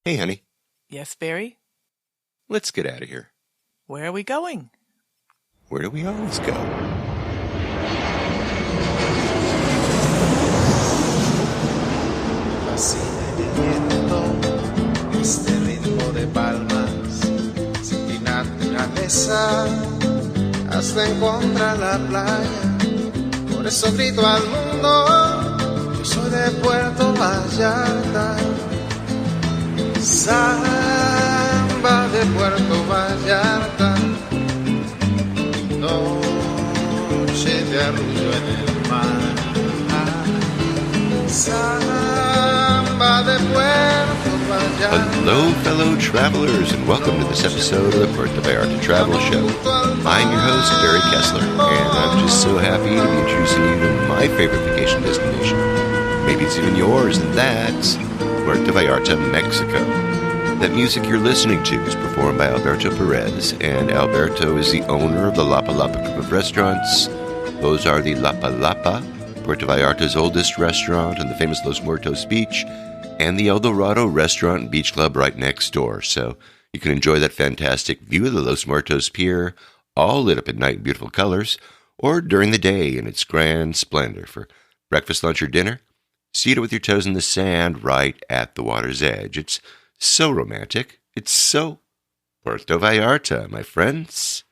Hey, honey. Yes, Barry? Let's get out of here. Where are we going? Where do we always go? Fascina el viento, este ritmo de palmas, sin mi naturaleza, hasta encontrar la playa. Por eso grito al mundo, yo soy de Puerto Vallarta. Samba de Puerto Vallarta, noche de arrullo en el mar. Samba de Puerto Vallarta. Hello, fellow travelers, and welcome to this episode of the Puerto Vallarta Travel Show. I'm your host, Barry Kessler, and I'm just so happy to be introducing you to my favorite vacation destination. Maybe it's even yours, and that's Puerto Vallarta, Mexico. That music you're listening to is performed by Alberto Perez, and Alberto is the owner of the Lapa Lapa group of restaurants. Those are the Lapa Lapa, Puerto Vallarta's oldest restaurant on the famous Los Muertos Beach, and the El Dorado Restaurant and Beach Club right next door. So you can enjoy that fantastic view of the Los Muertos Pier, all lit up at night in beautiful colors, or during the day in its grand splendor for breakfast, lunch, or dinner. Seated with your toes in the sand right at the water's edge. It's so romantic. It's so Puerto Vallarta, my friends.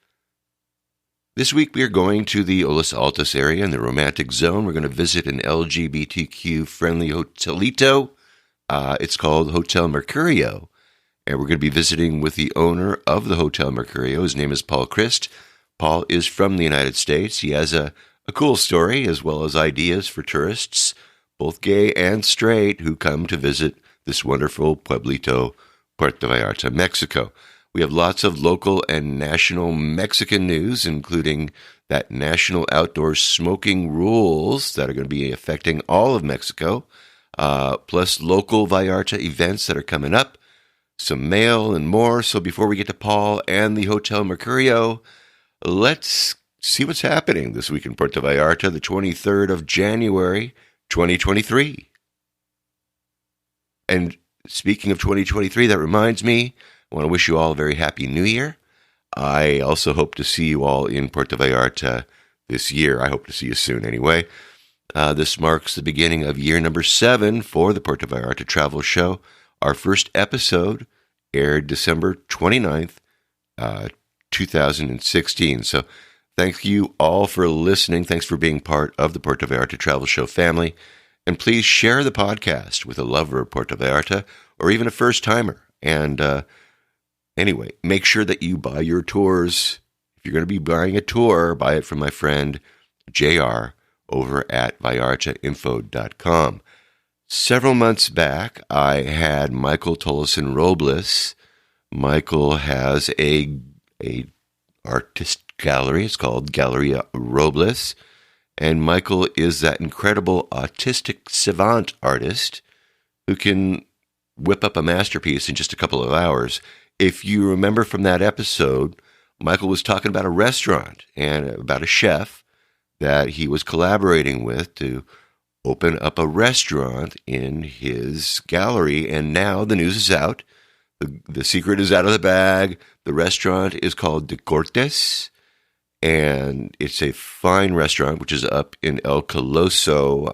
This week we are going to the Olas Altos area in the romantic zone. We're going to visit an LGBTQ-friendly hotelito. It's called Hotel Mercurio, and we're going to be visiting with the owner of the Hotel Mercurio. His name is Paul Christ. Paul is from the United States. He has a cool story as well as ideas for tourists, both gay and straight, who come to visit this wonderful pueblito, Puerto Vallarta, Mexico. We have lots of local and national Mexican news, including that national outdoor smoking rules that are going to be affecting all of Mexico, plus local Vallarta events that are coming up, some mail and more. So before we get to Paul and the Hotel Mercurio, let's see what's happening this week in Puerto Vallarta, the 23rd of January, 2023. And speaking of 2023, that reminds me, I want to wish you all a very happy new year. I also hope to see you all in Puerto Vallarta this year. I hope to see you soon anyway. This marks the beginning of year number 7 for the Puerto Vallarta Travel Show. Our first episode aired December 29th, 2016. So thank you all for listening. Thanks for being part of the Puerto Vallarta Travel Show family. And please share the podcast with a lover of Puerto Vallarta or even a first-timer. And anyway, make sure that you buy your tours. If you're going to be buying a tour, buy it from my friend JR over at vallartainfo.com. Several months back, I had Michael Tolleson Robles. Michael has a artist gallery. It's called Galleria Robles. And Michael is that incredible autistic savant artist who can whip up a masterpiece in just a couple of hours. If you remember from that episode, Michael was talking about a restaurant and about a chef that he was collaborating with to open up a restaurant in his gallery. And now the news is out. The secret is out of the bag. The restaurant is called De Cortes. And it's a fine restaurant, which is up in El Coloso.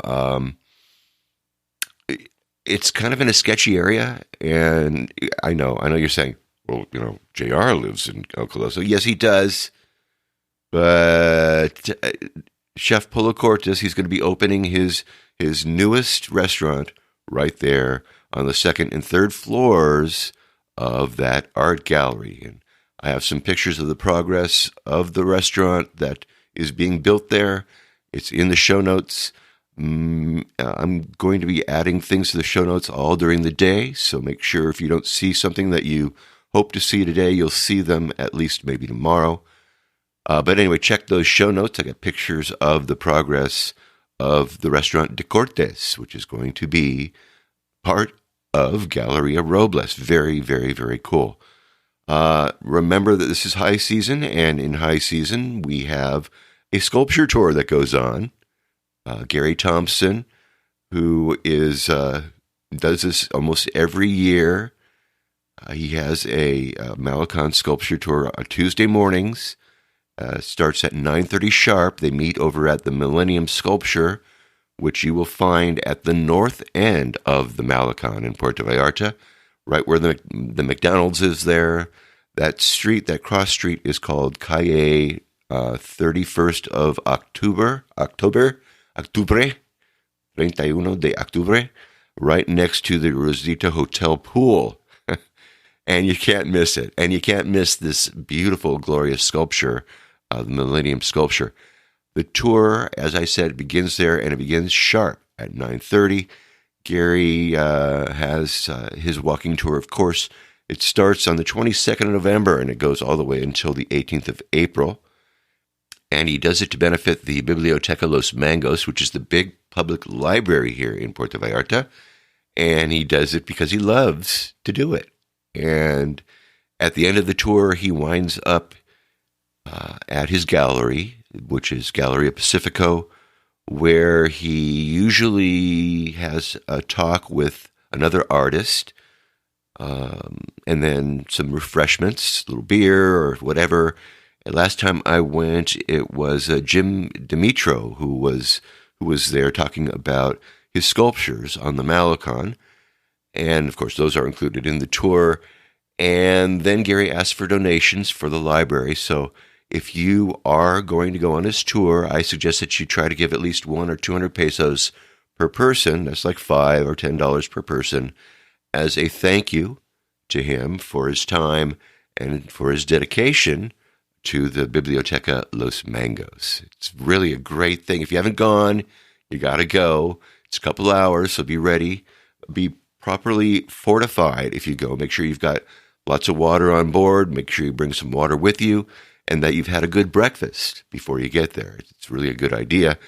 It's kind of in a sketchy area, and I know you're saying, well, JR lives in El Coloso. Yes, he does, but Chef Polo Cortes, he's going to be opening his newest restaurant right there on the second and third floors of that art gallery, and I have some pictures of the progress of the restaurant that is being built there. It's in the show notes. I'm going to be adding things to the show notes all during the day, so make sure if you don't see something that you hope to see today, you'll see them at least maybe tomorrow. But anyway, check those show notes. I got pictures of the progress of the restaurant De Cortes, which is going to be part of Galleria Robles. Very, very, very cool. Remember that this is high season, and in high season, we have a sculpture tour that goes on. Gary Thompson, who is does this almost every year. He has a Malecon sculpture tour on Tuesday mornings. Starts at 9:30 sharp. They meet over at the Millennium Sculpture, which you will find at the north end of the Malecon in Puerto Vallarta, right where the McDonald's is there. That street, that cross street, is called Calle 31st of Octubre, 31 de Octubre, right next to the Rosita Hotel pool. And you can't miss it. And you can't miss this beautiful, glorious sculpture, the Millennium Sculpture. The tour, as I said, begins there, and it begins sharp at 9:30. Gary has his walking tour, of course. It starts on the 22nd of November, and it goes all the way until the 18th of April. And he does it to benefit the Biblioteca Los Mangos, which is the big public library here in Puerto Vallarta. And he does it because he loves to do it. And at the end of the tour, he winds up at his gallery, which is Galleria Pacifico, where he usually has a talk with another artist, and then some refreshments, a little beer or whatever. And last time I went, it was Jim Dimitro who was there talking about his sculptures on the Malecon. And, of course, those are included in the tour. And then Gary asked for donations for the library. So if you are going to go on his tour, I suggest that you try to give at least 100 or 200 pesos per person. That's like $5 or $10 per person, as a thank you to him for his time and for his dedication to the Biblioteca Los Mangos. It's really a great thing. If you haven't gone, you got to go. It's a couple hours, so be ready. Be properly fortified if you go. Make sure you've got lots of water on board. Make sure you bring some water with you, and that you've had a good breakfast before you get there. It's really a good idea.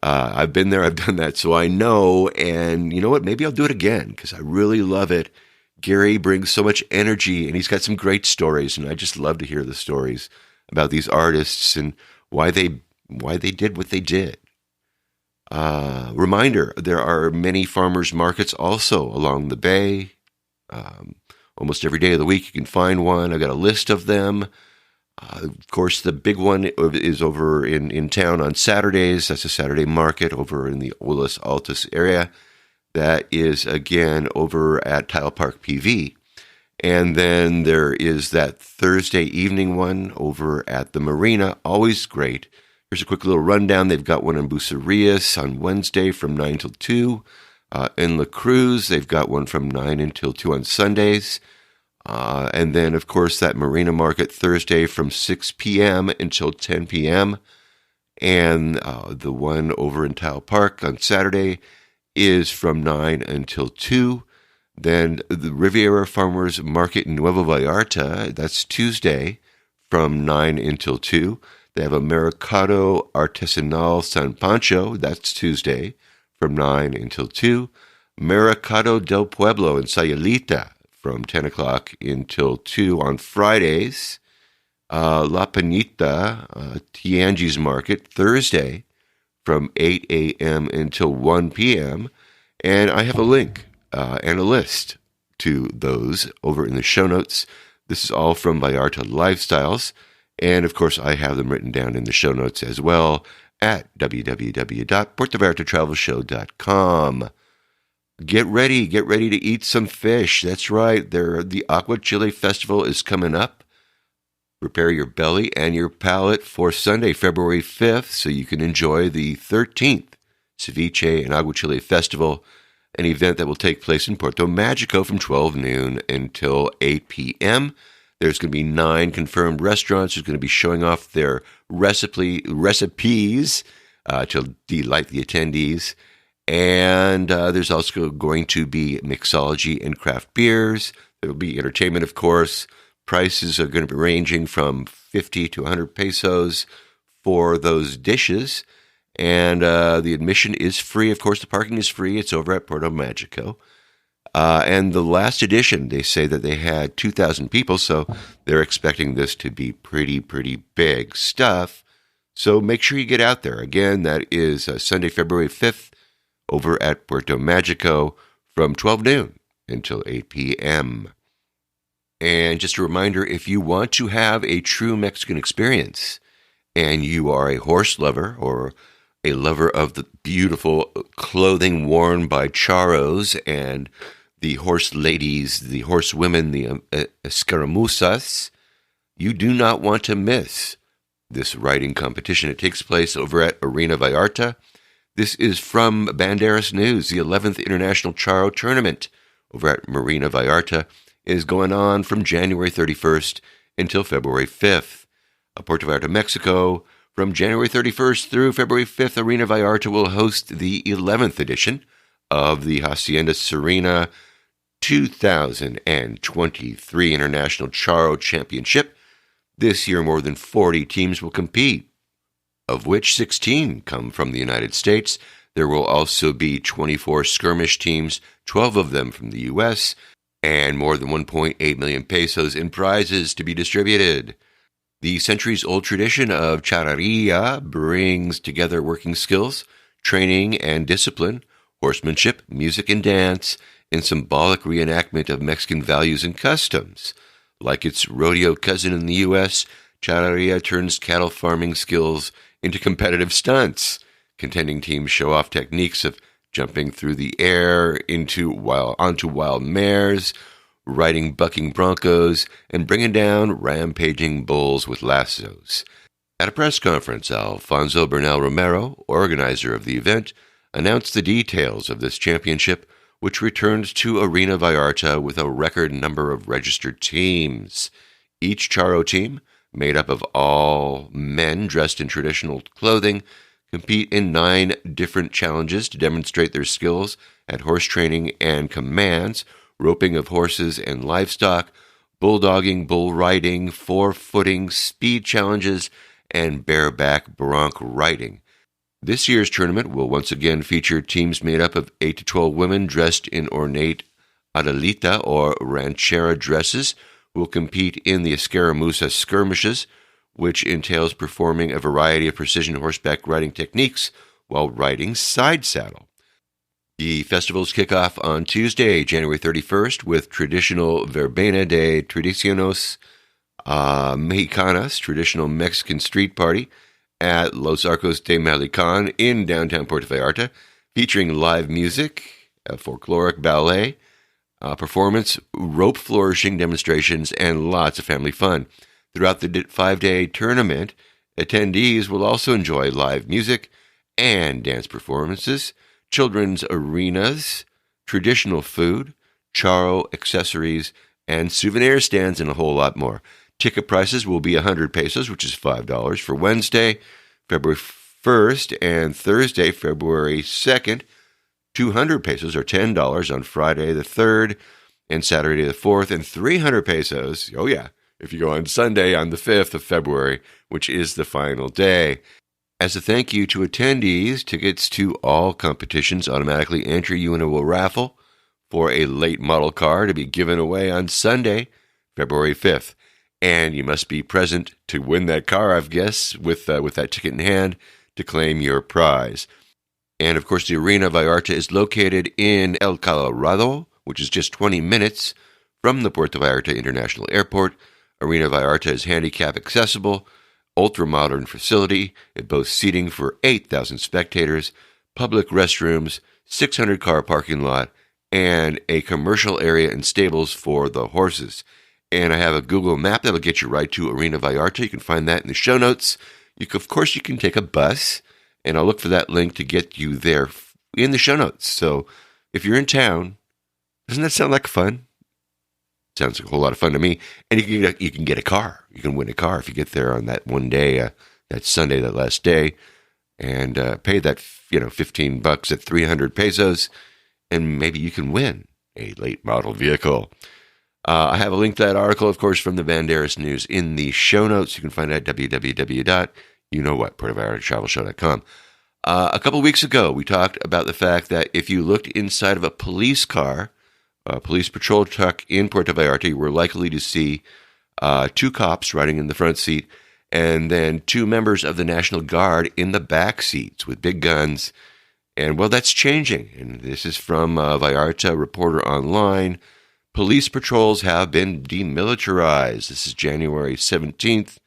I've been there. I've done that, so I know. And you know what? Maybe I'll do it again because I really love it. Gary brings so much energy, and he's got some great stories, and I just love to hear the stories about these artists and why they did what they did. Reminder, there are many farmers markets also along the bay. Almost every day of the week you can find one. I've got a list of them. Of course, the big one is over in town on Saturdays. That's a Saturday market over in the Olas Altas area. That is, again, over at Tile Park PV. And then there is that Thursday evening one over at the Marina. Always great. Here's a quick little rundown. They've got one in Bucerias on Wednesday from 9 till 2. In La Cruz, they've got one from 9 until 2 on Sundays. And then, of course, that Marina Market Thursday from 6 p.m. until 10 p.m. And the one over in Tile Park on Saturday is from 9 until 2. Then the Riviera Farmers Market in Nuevo Vallarta, that's Tuesday from 9 until 2. They have a Mercado Artesanal San Pancho, that's Tuesday from 9 until 2. Mercado del Pueblo in Sayulita from 10 o'clock until 2 on Fridays. La Panita, Tianguis Market, Thursday from 8 a.m. until 1 p.m. And I have a link and a list to those over in the show notes. This is all from Vallarta Lifestyles. And, of course, I have them written down in the show notes as well at www.puertovallartatravelshow.com. Get ready to eat some fish. That's right. The Agua Chile Festival is coming up. Prepare your belly and your palate for Sunday, February 5th, so you can enjoy the 13th Ceviche and Agua Chile Festival, an event that will take place in Puerto Magico from 12 noon until 8 p.m. There's going to be 9 confirmed restaurants who's going to be showing off their recipes to delight the attendees. And there's also going to be mixology and craft beers. There will be entertainment, of course. Prices are going to be ranging from 50 to 100 pesos for those dishes. And the admission is free. Of course, the parking is free. It's over at Puerto Magico. And the last edition, they say that they had 2,000 people, so they're expecting this to be pretty big stuff. So make sure you get out there. Again, that is Sunday, February 5th, over at Puerto Magico from 12 noon until 8 p.m. And just a reminder, if you want to have a true Mexican experience and you are a horse lover or a lover of the beautiful clothing worn by charros and the horse ladies, the horse women, the escaramuzas, you do not want to miss this riding competition. It takes place over at Arena Vallarta. This is from Banderas News. The 11th International Charro Tournament over at Marina Vallarta is going on from January 31st until February 5th. Puerto Vallarta, Mexico, from January 31st through February 5th, Arena Vallarta will host the 11th edition of the Hacienda Serena 2023 International Charro Championship. This year, more than 40 teams will compete, of which 16 come from the United States. There will also be 24 skirmish teams, 12 of them from the U.S., and more than 1.8 million pesos in prizes to be distributed. The centuries-old tradition of charreria brings together working skills, training and discipline, horsemanship, music and dance, and symbolic reenactment of Mexican values and customs. Like its rodeo cousin in the U.S., charreria turns cattle farming skills into competitive stunts. Contending teams show off techniques of jumping through the air onto wild mares, riding bucking broncos, and bringing down rampaging bulls with lassos. At a press conference, Alfonso Bernal Romero, organizer of the event, announced the details of this championship, which returns to Arena Vallarta with a record number of registered teams. Each charro team, made up of all men dressed in traditional clothing, compete in 9 different challenges to demonstrate their skills at horse training and commands, roping of horses and livestock, bulldogging, bull riding, 4-footing, speed challenges, and bareback bronc riding. This year's tournament will once again feature teams made up of 8 to 12 women dressed in ornate Adelita or ranchera dresses who will compete in the escaramuza skirmishes, which entails performing a variety of precision horseback riding techniques while riding side saddle. The festivals kick off on Tuesday, January 31st, with traditional Verbena de Tradiciones Mexicanas, traditional Mexican street party, at Los Arcos de Malicán in downtown Puerto Vallarta, featuring live music, a folkloric ballet, performance, rope flourishing demonstrations, and lots of family fun. Throughout the 5-day tournament, attendees will also enjoy live music and dance performances, children's arenas, traditional food, charro accessories, and souvenir stands, and a whole lot more. Ticket prices will be 100 pesos, which is $5 for Wednesday, February 1st, and Thursday, February 2nd. 200 pesos or $10 on Friday the 3rd and Saturday the 4th, and 300 pesos, oh yeah, if you go on Sunday on the 5th of February, which is the final day. As a thank you to attendees, tickets to all competitions automatically enter you into a raffle for a late model car to be given away on Sunday, February 5th. And you must be present to win that car, I guess, with that ticket in hand to claim your prize. And, of course, the Arena Vallarta is located in El Colorado, which is just 20 minutes from the Puerto Vallarta International Airport. Arena Vallarta is handicap accessible, ultra-modern facility. It boasts seating for 8,000 spectators, public restrooms, 600-car parking lot, and a commercial area and stables for the horses. And I have a Google map that'll get you right to Arena Vallarta. You can find that in the show notes. Of course, you can take a bus, and I'll look for that link to get you there in the show notes. So if you're in town, doesn't that sound like fun? Sounds like a whole lot of fun to me. And you can get a car. You can win a car if you get there on that one day, that Sunday, that last day, and pay that $15 at 300 pesos, and maybe you can win a late model vehicle. I have a link to that article, of course, from the Banderas News in the show notes. You can find it at www.PuertoVallartaTravelShow.com. A couple weeks ago, we talked about the fact that if you looked inside of a police car, a police patrol truck in Puerto Vallarta, you were likely to see 2 cops riding in the front seat and then 2 members of the National Guard in the back seats with big guns. And, well, that's changing. And this is from Vallarta Reporter Online, Police patrols have been demilitarized. This is January 17th,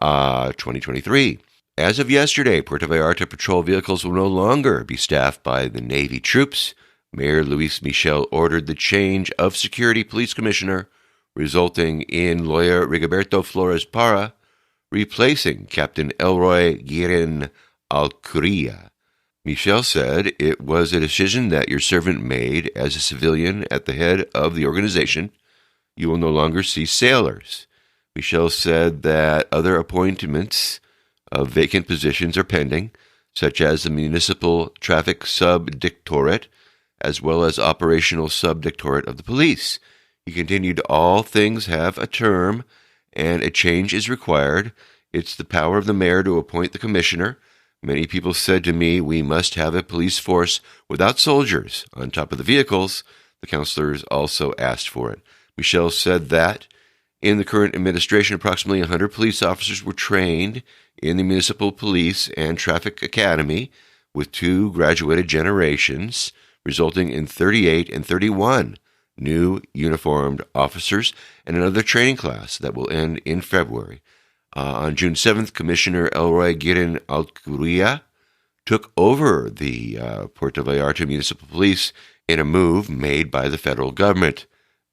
2023. As of yesterday, Puerto Vallarta patrol vehicles will no longer be staffed by the Navy troops. Mayor Luis Michel ordered the change of security police commissioner, resulting in lawyer Rigoberto Flores Parra replacing Captain Elroy Guirin Alcuria. Michel said it was a decision that your servant made as a civilian at the head of the organization. You will no longer see sailors. Michel said that other appointments of vacant positions are pending, such as the Municipal Traffic Subdictorate, as well as Operational Subdictorate of the Police. He continued, all things have a term, and a change is required. It's the power of the mayor to appoint the commissioner. Many people said to me, we must have a police force without soldiers on top of the vehicles. The councilors also asked for it. Michel said that in the current administration, approximately 100 police officers were trained in the Municipal Police and Traffic Academy, with 2 graduated generations, resulting in 38 and 31 new uniformed officers and another training class that will end in February. On June 7th, Commissioner Elroy Guirin Alcuria took over the Puerto Vallarta Municipal Police in a move made by the federal government.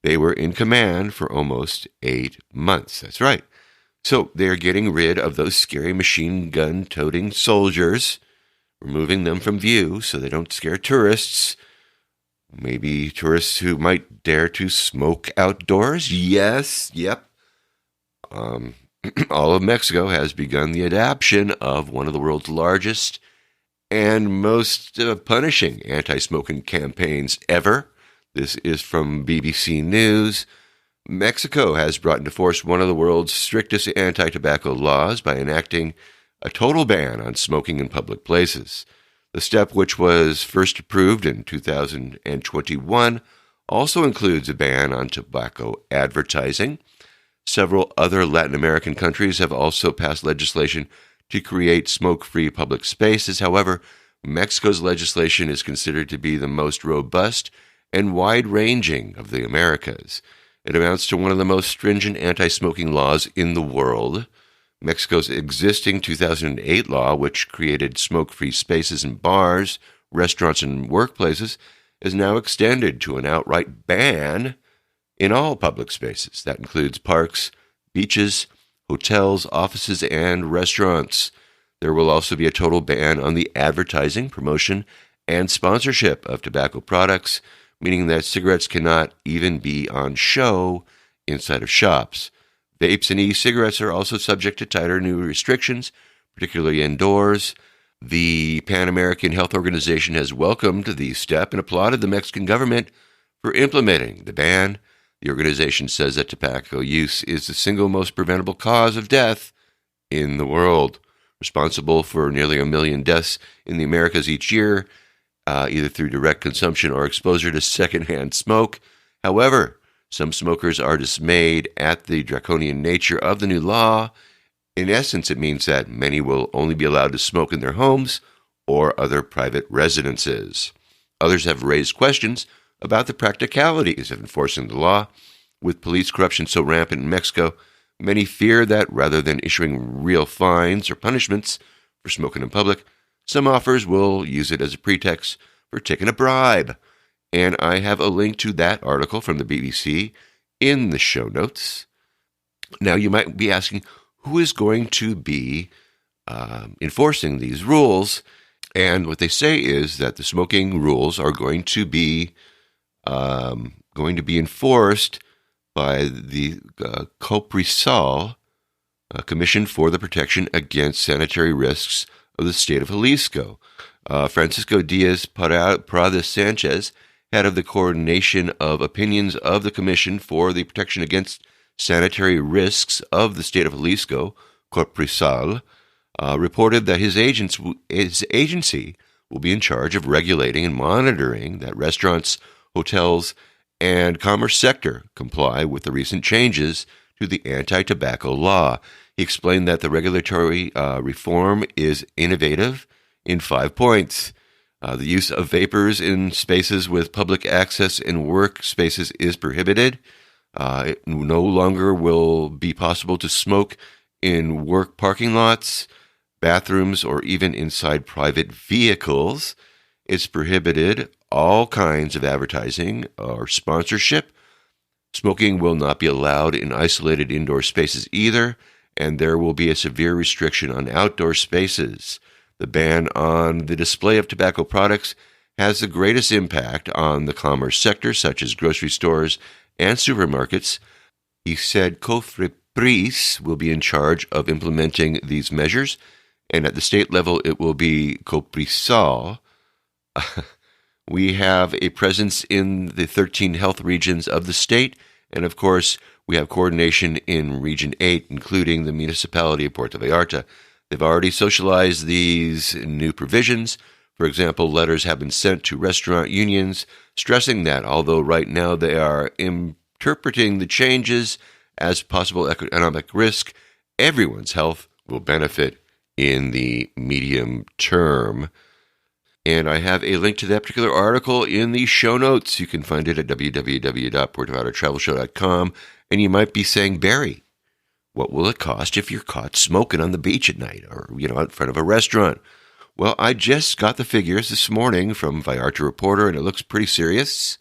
They were in command for almost 8 months. That's right. So they're getting rid of those scary machine gun-toting soldiers, removing them from view so they don't scare tourists. Maybe tourists who might dare to smoke outdoors. Yes, yep. All of Mexico has begun the adoption of one of the world's largest and most punishing anti-smoking campaigns ever. This is from BBC News. Mexico has brought into force one of the world's strictest anti-tobacco laws by enacting a total ban on smoking in public places. The step, which was first approved in 2021, also includes a ban on tobacco advertising. Several other Latin American countries have also passed legislation to create smoke-free public spaces. However, Mexico's legislation is considered to be the most robust and wide-ranging of the Americas. It amounts to one of the most stringent anti-smoking laws in the world. Mexico's existing 2008 law, which created smoke-free spaces in bars, restaurants, and workplaces, is now extended to an outright ban in all public spaces. That includes parks, beaches, hotels, offices, and restaurants. There will also be a total ban on the advertising, promotion, and sponsorship of tobacco products, meaning that cigarettes cannot even be on show inside of shops. Vapes and e-cigarettes are also subject to tighter new restrictions, particularly indoors. The Pan American Health Organization has welcomed the step and applauded the Mexican government for implementing the ban. The organization says that tobacco use is the single most preventable cause of death in the world, responsible for nearly 1 million deaths in the Americas each year, either through direct consumption or exposure to secondhand smoke. However, some smokers are dismayed at the draconian nature of the new law. In essence, it means that many will only be allowed to smoke in their homes or other private residences. Others have raised questions about the practicalities of enforcing the law. With police corruption so rampant in Mexico, many fear that rather than issuing real fines or punishments for smoking in public, some offers will use it as a pretext for taking a bribe. And I have a link to that article from the BBC in the show notes. Now, you might be asking, who is going to be enforcing these rules? And what they say is that the smoking rules are going to be enforced by the COPRISAL, Commission for the Protection Against Sanitary Risks of the State of Jalisco. Francisco Diaz Prada Sanchez, head of the Coordination of Opinions of the Commission for the Protection Against Sanitary Risks of the State of Jalisco, COPRISAL, reported that his agency will be in charge of regulating and monitoring that restaurants, hotels, and commerce sector comply with the recent changes to the anti-tobacco law. He explained that the regulatory reform is innovative in 5 points. The use of vapors in spaces with public access and work spaces is prohibited. It no longer will be possible to smoke in work parking lots, bathrooms, or even inside private vehicles. It's prohibited all kinds of advertising or sponsorship. Smoking will not be allowed in isolated indoor spaces either, and there will be a severe restriction on outdoor spaces. The ban on the display of tobacco products has the greatest impact on the commerce sector, such as grocery stores and supermarkets. He said COFEPRIS will be in charge of implementing these measures, and at the state level, it will be COPRISAL. We have a presence in the 13 health regions of the state, and of course, we have coordination in Region 8, including the municipality of Puerto Vallarta. They've already socialized these new provisions. For example, letters have been sent to restaurant unions stressing that although right now they are interpreting the changes as possible economic risk, everyone's health will benefit in the medium term. And I have a link to that particular article in the show notes. You can find it at www.puertovallartatravelshow.com. And you might be saying, Barry, what will it cost if you're caught smoking on the beach at night or, in front of a restaurant? Well, I just got the figures this morning from Vallarta Reporter, and it looks pretty serious.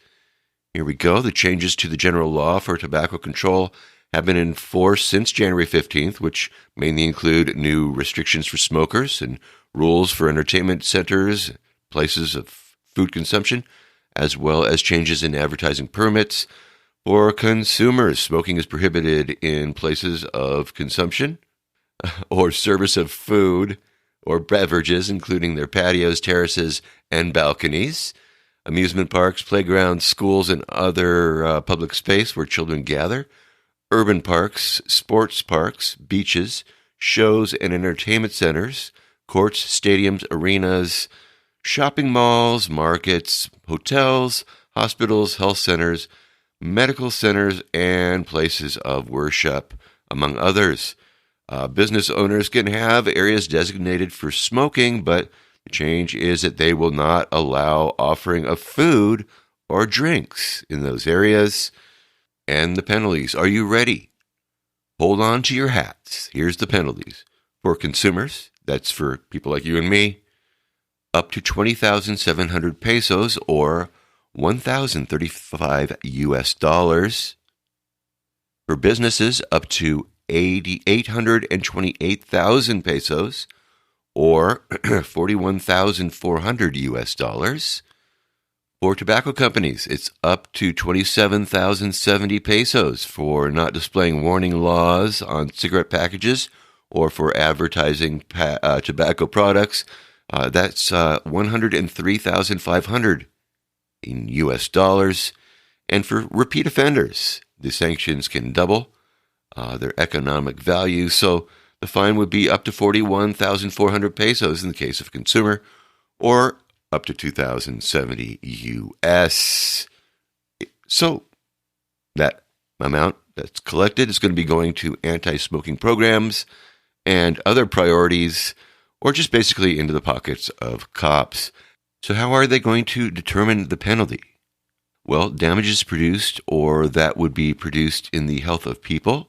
Here we go. The changes to the general law for tobacco control have been in force since January 15th, which mainly include new restrictions for smokers and rules for entertainment centers, places of food consumption, as well as changes in advertising permits. For consumers, smoking is prohibited in places of consumption or service of food or beverages, including their patios, terraces, and balconies, amusement parks, playgrounds, schools, and other public space where children gather, urban parks, sports parks, beaches, shows and entertainment centers, courts, stadiums, arenas, shopping malls, markets, hotels, hospitals, health centers, medical centers, and places of worship, among others. Business owners can have areas designated for smoking, but the change is that they will not allow offering of food or drinks in those areas. And the penalties. Are you ready? Hold on to your hats. Here's the penalties. For consumers, that's for people like you and me, up to 20,700 pesos or $1,035 US. For businesses, up to 828,000 pesos or $41,400 US. For tobacco companies, it's up to 27,070 pesos for not displaying warning laws on cigarette packages or for advertising tobacco products. That's 103,500 in US dollars. And for repeat offenders, the sanctions can double their economic value. So the fine would be up to 41,400 pesos in the case of consumer, or up to 2,070 US. So that amount that's collected is going to be going to anti-smoking programs and other priorities, or just basically into the pockets of cops. So how are they going to determine the penalty? Well, damages produced or that would be produced in the health of people,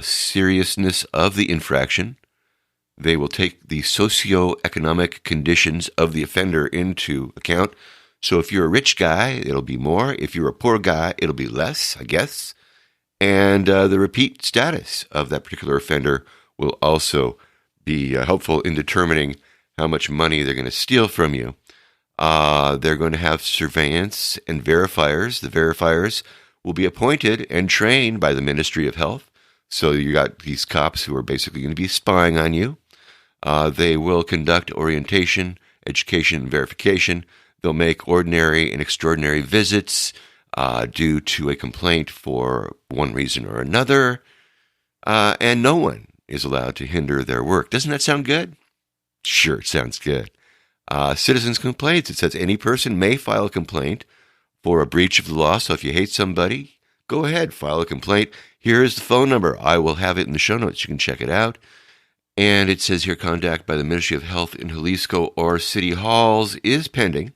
seriousness of the infraction. They will take the socioeconomic conditions of the offender into account. So if you're a rich guy, it'll be more. If you're a poor guy, it'll be less, I guess. And the repeat status of that particular offender will also be helpful in determining how much money they're going to steal from you. They're going to have surveillance and verifiers. The verifiers will be appointed and trained by the Ministry of Health. So you got these cops who are basically going to be spying on you. They will conduct orientation, education, and verification. They'll make ordinary and extraordinary visits due to a complaint for one reason or another. And no one is allowed to hinder their work. Doesn't that sound good? Sure, it sounds good. Citizens' complaints. It says any person may file a complaint for a breach of the law. So if you hate somebody, go ahead, file a complaint. Here is the phone number. I will have it in the show notes. You can check it out. And it says here, contact by the Ministry of Health in Jalisco or City Halls is pending.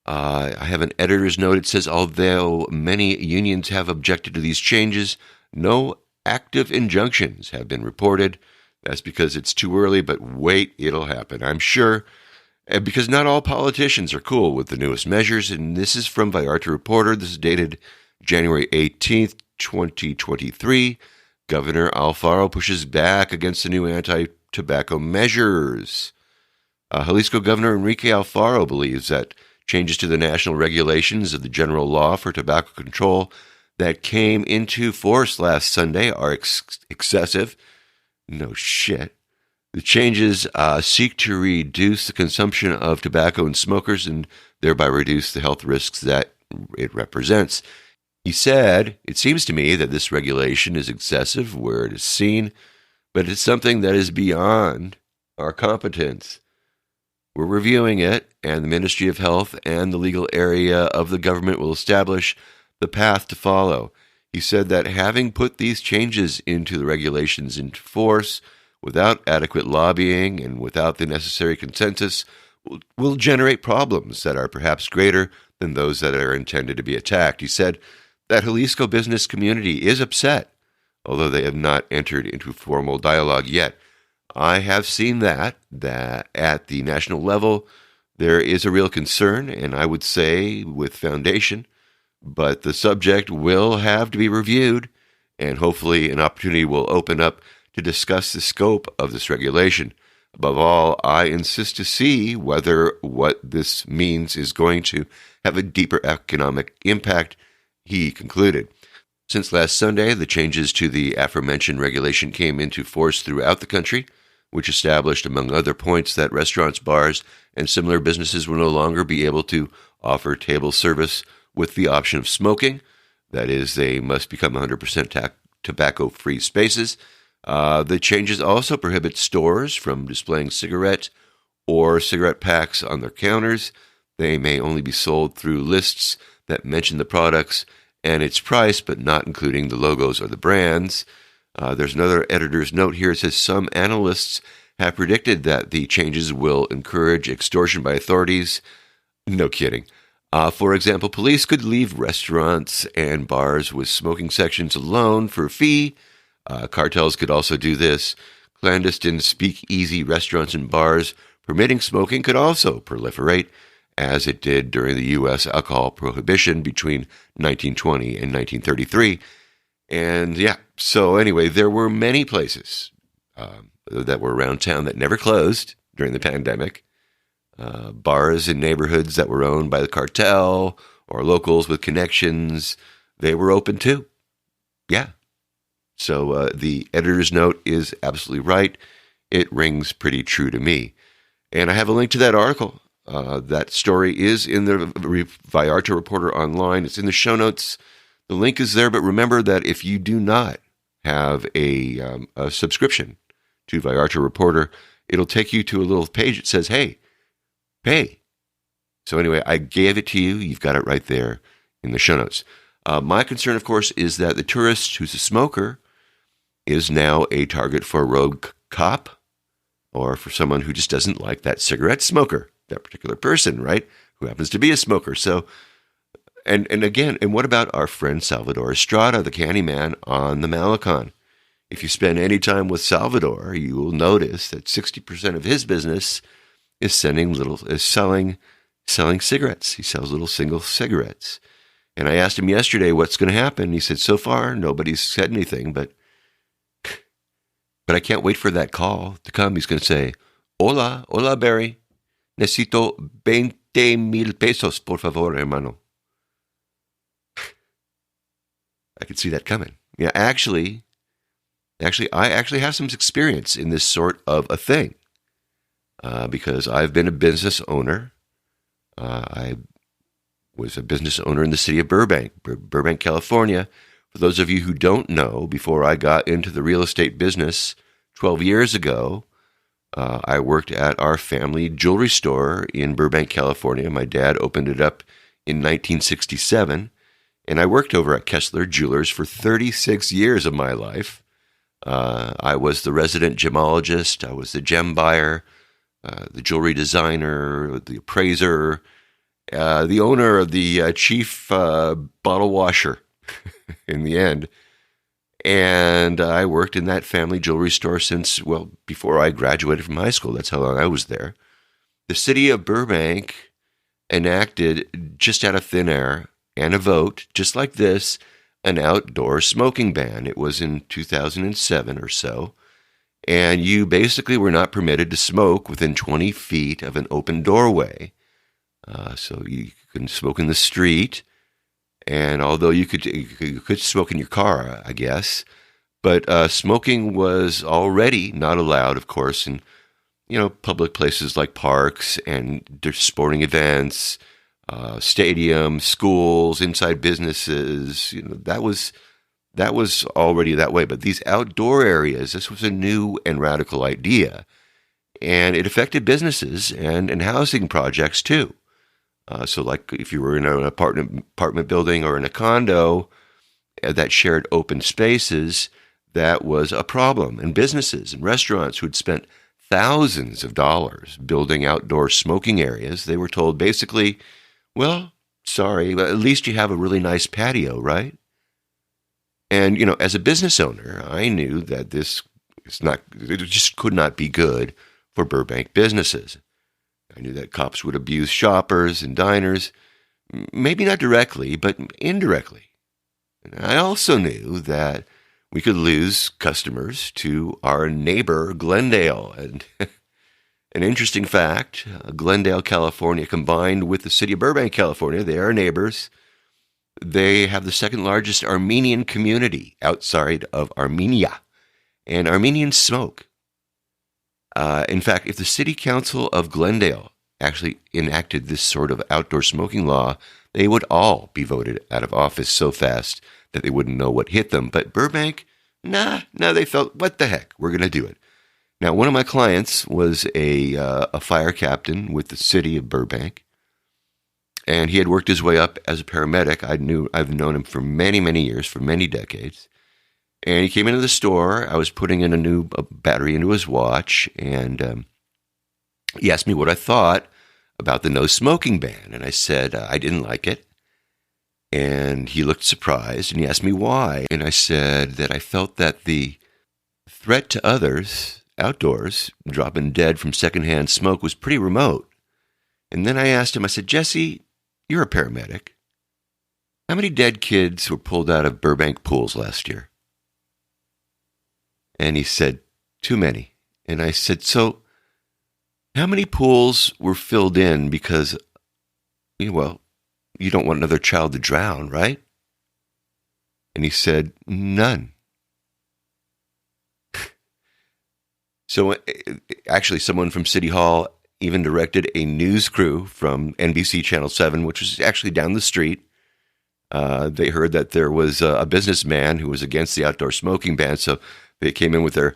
I have an editor's note. It says, although many unions have objected to these changes, no active injunctions have been reported. That's because it's too early, but wait, it'll happen, I'm sure. Because not all politicians are cool with the newest measures, and this is from Vallarta Reporter. This is dated January 18th, 2023. Governor Alfaro pushes back against the new anti-tobacco measures. Jalisco Governor Enrique Alfaro believes that changes to the national regulations of the general law for tobacco control that came into force last Sunday are excessive. No shit. The changes seek to reduce the consumption of tobacco in smokers and thereby reduce the health risks that it represents. He said, it seems to me that this regulation is excessive where it is seen, but it's something that is beyond our competence. We're reviewing it, and the Ministry of Health and the legal area of the government will establish the path to follow. He said that having put these changes into the regulations into force without adequate lobbying and without the necessary consensus will generate problems that are perhaps greater than those that are intended to be attacked. He said that Jalisco business community is upset, although they have not entered into formal dialogue yet. I have seen that at the national level, there is a real concern, and I would say with foundation, but the subject will have to be reviewed, and hopefully an opportunity will open up to discuss the scope of this regulation. Above all, I insist to see whether what this means is going to have a deeper economic impact, he concluded. Since last Sunday, the changes to the aforementioned regulation came into force throughout the country, which established, among other points, that restaurants, bars, and similar businesses will no longer be able to offer table service with the option of smoking. That is, they must become 100% tobacco-free spaces. The changes also prohibit stores from displaying cigarette or cigarette packs on their counters. They may only be sold through lists that mention the products and its price, but not including the logos or the brands. There's another editor's note here. It says some analysts have predicted that the changes will encourage extortion by authorities. No kidding. For example, police could leave restaurants and bars with smoking sections alone for a fee. Cartels could also do this. Clandestine speakeasy restaurants and bars permitting smoking could also proliferate, as it did during the U.S. alcohol prohibition between 1920 and 1933. And yeah, so anyway, there were many places that were around town that never closed during the pandemic. Bars in neighborhoods that were owned by the cartel or locals with connections, they were open too. Yeah. So the editor's note is absolutely right. It rings pretty true to me. And I have a link to that article. That story is in the Vallarta Reporter online. It's in the show notes. The link is there, but remember that if you do not have a subscription to Vallarta Reporter, it'll take you to a little page that says, hey, pay. So anyway, I gave it to you. You've got it right there in the show notes. My concern, of course, is that the tourist who's a smoker is now a target for a rogue cop or for someone who just doesn't like that cigarette smoker, that particular person, right, who happens to be a smoker. So, and again, and what about our friend Salvador Estrada, the Candyman on the Malecon? If you spend any time with Salvador, you will notice that 60% of his business is selling cigarettes. He sells little single cigarettes. And I asked him yesterday what's going to happen. He said, so far, nobody's said anything, but I can't wait for that call to come. He's going to say, hola, Barry. Necesito 20,000 pesos, por favor, hermano. I could see that coming. Yeah, actually, I actually have some experience in this sort of a thing because I've been a business owner. I was a business owner in the city of Burbank, California. For those of you who don't know, before I got into the real estate business 12 years ago, I worked at our family jewelry store in Burbank, California. My dad opened it up in 1967, and I worked over at Kessler Jewelers for 36 years of my life. I was the resident gemologist. I was the gem buyer, the jewelry designer, the appraiser, the owner of the chief bottle washer in the end. And I worked in that family jewelry store since, well, before I graduated from high school. That's how long I was there. The city of Burbank enacted, just out of thin air, and a vote, just like this, an outdoor smoking ban. It was in 2007 or so. And you basically were not permitted to smoke within 20 feet of an open doorway. So you couldn't smoke in the street. And although you could smoke in your car, I guess, but smoking was already not allowed, of course, in public places like parks and sporting events, stadiums, schools, inside businesses. That was already that way. But these outdoor areas, this was a new and radical idea, and it affected businesses and housing projects too. So like if you were in an apartment building or in a condo that shared open spaces, that was a problem. And businesses and restaurants who had spent thousands of dollars building outdoor smoking areas, they were told basically, well, sorry, but at least you have a really nice patio, right? And, as a business owner, I knew that it just could not be good for Burbank businesses. I knew that cops would abuse shoppers and diners, maybe not directly, but indirectly. And I also knew that we could lose customers to our neighbor, Glendale. And an interesting fact, Glendale, California, combined with the city of Burbank, California, they are neighbors. They have the second largest Armenian community outside of Armenia, and Armenians smoke. In fact, if the city council of Glendale actually enacted this sort of outdoor smoking law, they would all be voted out of office so fast that they wouldn't know what hit them. But Burbank, they felt, what the heck, we're going to do it. Now, one of my clients was a fire captain with the city of Burbank, and he had worked his way up as a paramedic. I've known him for many, many years, for many decades. And he came into the store. I was putting in a new battery into his watch, and he asked me what I thought about the no smoking ban. And I said I didn't like it. And he looked surprised, and he asked me why. And I said that I felt that the threat to others outdoors, dropping dead from secondhand smoke, was pretty remote. And then I asked him, I said, Jesse, you're a paramedic. How many dead kids were pulled out of Burbank pools last year? And he said, too many. And I said, so how many pools were filled in because, you don't want another child to drown, right? And he said, none. So actually, someone from City Hall even directed a news crew from NBC Channel 7, which was actually down the street. They heard that there was a businessman who was against the outdoor smoking ban, so they came in with their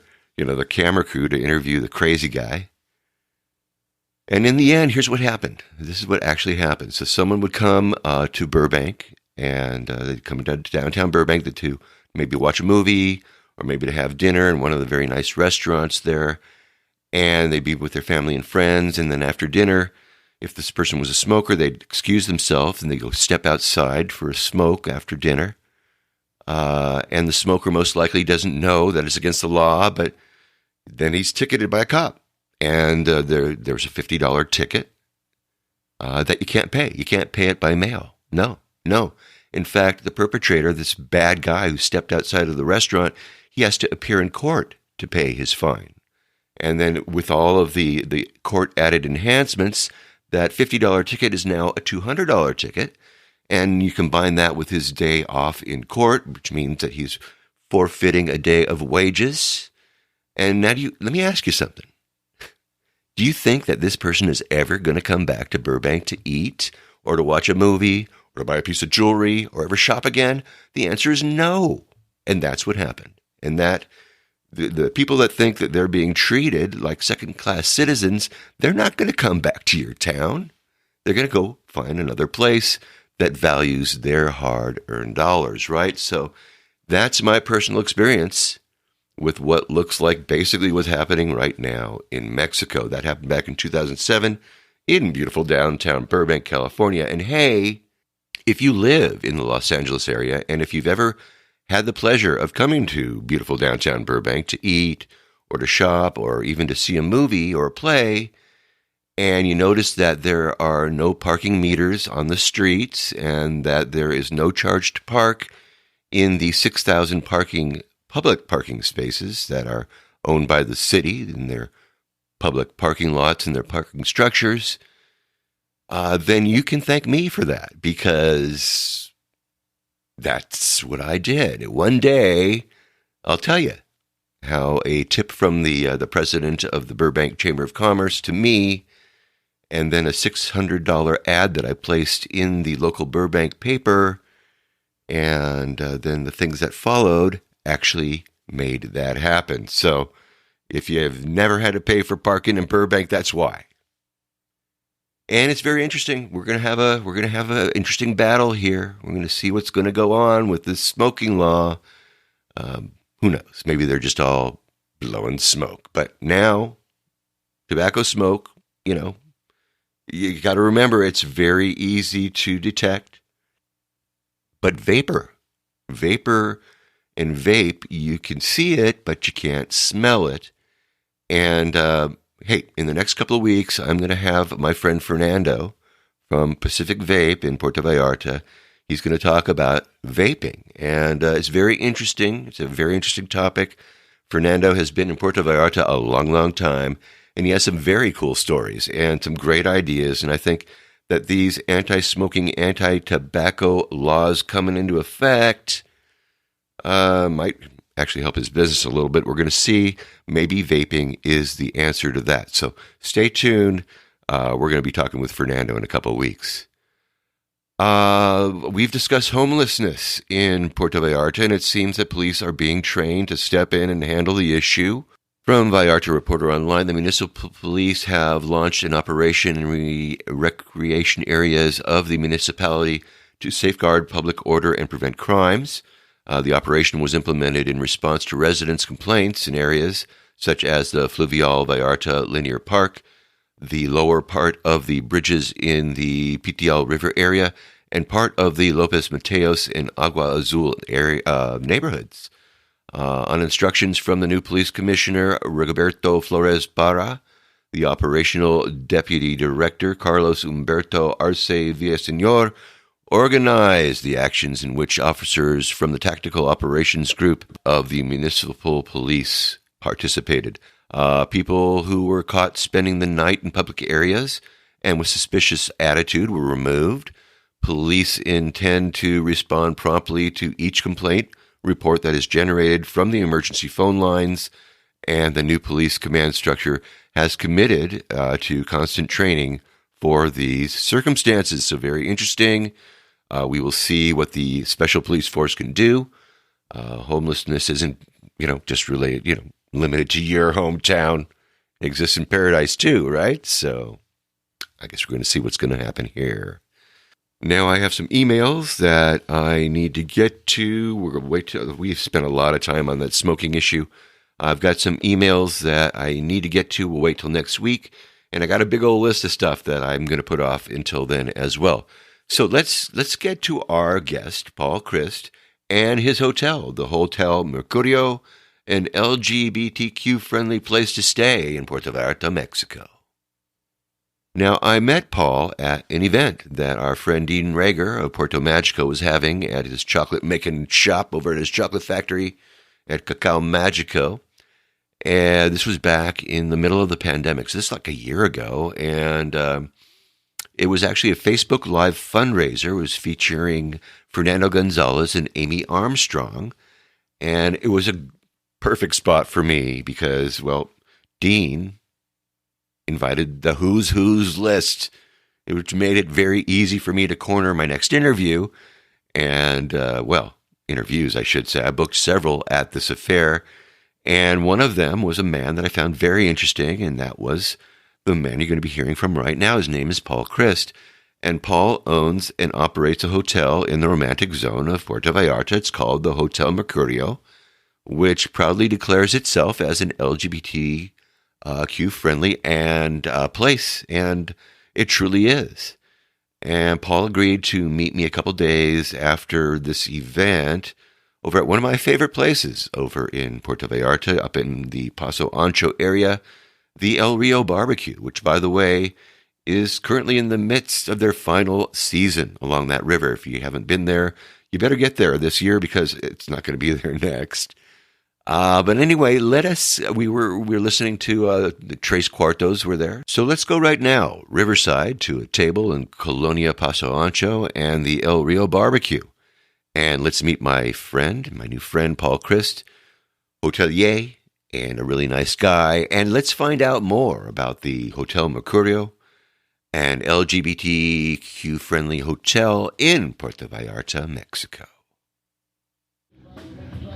camera crew to interview the crazy guy. And in the end, here's what happened. This is what actually happened. So someone would come to Burbank, and they'd come to downtown Burbank to maybe watch a movie or maybe to have dinner in one of the very nice restaurants there. And they'd be with their family and friends. And then after dinner, if this person was a smoker, they'd excuse themselves and they'd go step outside for a smoke after dinner. And the smoker most likely doesn't know that it's against the law, but then he's ticketed by a cop. And there's a $50 ticket that you can't pay. You can't pay it by mail. No. In fact, the perpetrator, this bad guy who stepped outside of the restaurant, he has to appear in court to pay his fine. And then with all of the court-added enhancements, that $50 ticket is now a $200 ticket. And you combine that with his day off in court, which means that he's forfeiting a day of wages. And now let me ask you something. Do you think that this person is ever going to come back to Burbank to eat or to watch a movie or to buy a piece of jewelry or ever shop again? The answer is no. And that's what happened. And that the people that think that they're being treated like second-class citizens, they're not going to come back to your town. They're going to go find another place that values their hard-earned dollars, right? So that's my personal experience with what looks like basically what's happening right now in Mexico. That happened back in 2007 in beautiful downtown Burbank, California. And hey, if you live in the Los Angeles area, and if you've ever had the pleasure of coming to beautiful downtown Burbank to eat or to shop or even to see a movie or a play, and you notice that there are no parking meters on the streets and that there is no charge to park in the 6,000 public parking spaces that are owned by the city in their public parking lots and their parking structures, then you can thank me for that, because that's what I did. One day, I'll tell you how a tip from the president of the Burbank Chamber of Commerce to me, and then a $600 ad that I placed in the local Burbank paper, and then the things that followed actually made that happen. So if you have never had to pay for parking in Burbank, that's why. And it's very interesting. We're gonna have an interesting battle here. We're gonna see what's going to go on with this smoking law. Who knows? Maybe they're just all blowing smoke. But now, tobacco smoke, you got to remember it's very easy to detect. But vapor and vape, you can see it, but you can't smell it. And hey, in the next couple of weeks, I'm going to have my friend Fernando from Pacific Vape in Puerto Vallarta. He's going to talk about vaping, and it's very interesting. It's a very interesting topic. Fernando has been in Puerto Vallarta a long, long time, and he has some very cool stories and some great ideas. And I think that these anti-smoking, anti-tobacco laws coming into effect might actually help his business a little bit. We're going to see. Maybe vaping is the answer to that. So stay tuned. We're going to be talking with Fernando in a couple of weeks. We've discussed homelessness in Puerto Vallarta, and it seems that police are being trained to step in and handle the issue. From Vallarta Reporter Online, the municipal police have launched an operation in recreation areas of the municipality to safeguard public order and prevent crimes. The operation was implemented in response to residents' complaints in areas such as the Fluvial Vallarta Linear Park, the lower part of the bridges in the Pitial River area, and part of the Lopez Mateos and Agua Azul area, neighborhoods. On instructions from the new police commissioner, Rigoberto Flores Parra, the operational deputy director, Carlos Humberto Arce Villaseñor, organized the actions in which officers from the Tactical Operations Group of the municipal police participated. People who were caught spending the night in public areas and with suspicious attitude were removed. Police intend to respond promptly to each complaint report that is generated from the emergency phone lines, and the new police command structure has committed to constant training for these circumstances. So very interesting. We will see what the special police force can do. Homelessness isn't, just related, limited to your hometown. It exists in paradise too, right? So I guess we're going to see what's going to happen here. Now I have some emails that I need to get to. We're going to wait till we've spent a lot of time on that smoking issue. I've got some emails that I need to get to. We'll wait till next week. And I got a big old list of stuff that I'm going to put off until then as well. So let's get to our guest, Paul Christ, and his hotel, the Hotel Mercurio, an LGBTQ-friendly place to stay in Puerto Vallarta, Mexico. Now, I met Paul at an event that our friend Dean Rager of Puerto Magico was having at his chocolate-making shop over at his chocolate factory at Cacao Magico. And this was back in the middle of the pandemic. So this is like a year ago. And it was actually a Facebook Live fundraiser. It was featuring Fernando Gonzalez and Amy Armstrong. And it was a perfect spot for me because, well, Dean invited the who's list, which made it very easy for me to corner my next interview. And, interviews, I should say. I booked several at this affair. And one of them was a man that I found very interesting, and that was the man you're going to be hearing from right now. His name is Paul Christ. And Paul owns and operates a hotel in the romantic zone of Puerto Vallarta. It's called the Hotel Mercurio, which proudly declares itself as an LGBTQ friendly and place, and it truly is. And Paul agreed to meet me a couple days after this event over at one of my favorite places over in Puerto Vallarta, up in the Paso Ancho area, the El Rio Barbecue, which, by the way, is currently in the midst of their final season along that river. If you haven't been there, you better get there this year because it's not going to be there next. But anyway, we were listening to the Tres Cuartos were there. So let's go right now, Riverside, to a table in Colonia Paso Ancho and the El Rio Barbecue. And let's meet my new friend, Paul Christ, hotelier, and a really nice guy. And let's find out more about the Hotel Mercurio, an LGBTQ-friendly hotel in Puerto Vallarta, Mexico.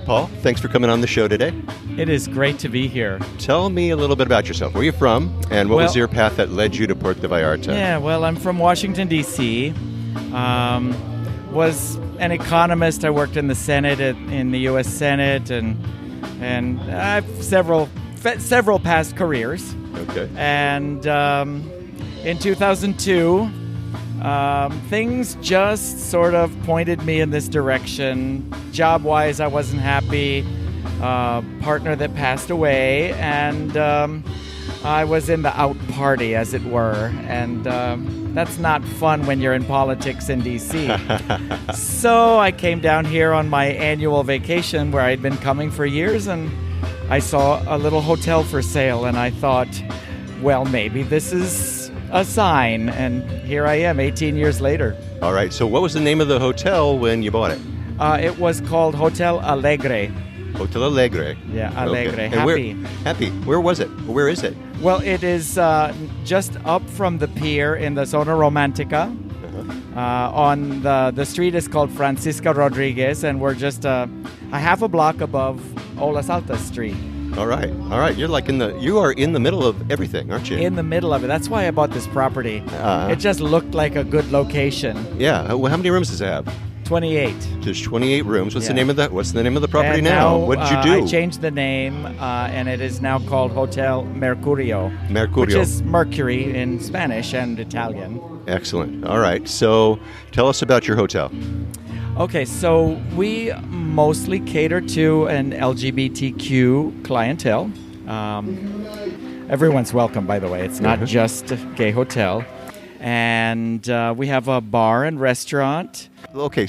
Paul, thanks for coming on the show today. It is great to be here. Tell me a little bit about yourself. Where are you from, and what was your path that led you to Puerto Vallarta? Yeah, well, I'm from Washington, D.C., was an economist. I worked in the Senate, in the U.S. Senate, and I have several past careers. Okay. And in 2002, things just sort of pointed me in this direction. Job-wise, I wasn't happy. Partner that passed away, and I was in the out party, as it were. And that's not fun when you're in politics in D.C. So I came down here on my annual vacation where I'd been coming for years, and I saw a little hotel for sale, and I thought, well, maybe this is a sign, and here I am 18 years later. All right, so what was the name of the hotel when you bought it? It was called Hotel Alegre. Hotel Alegre. Yeah, Alegre. Okay. Happy. Happy. Where was it? Where is it? Well, it is just up from the pier in the Zona Romantica. On the street is called Francisca Rodriguez, and we're just a half a block above Olas Altas Street. All right. You are in the middle of everything, aren't you? In the middle of it. That's why I bought this property. It just looked like a good location. Yeah. Well, how many rooms does it have? 28. There's 28 rooms. What's the name of the property and now? What did you do? I changed the name, and it is now called Hotel Mercurio. Mercurio. Which is Mercury in Spanish and Italian. Excellent. All right. So tell us about your hotel. Okay, so we mostly cater to an LGBTQ clientele. Everyone's welcome, by the way. It's not just a gay hotel. And we have a bar and restaurant. Okay,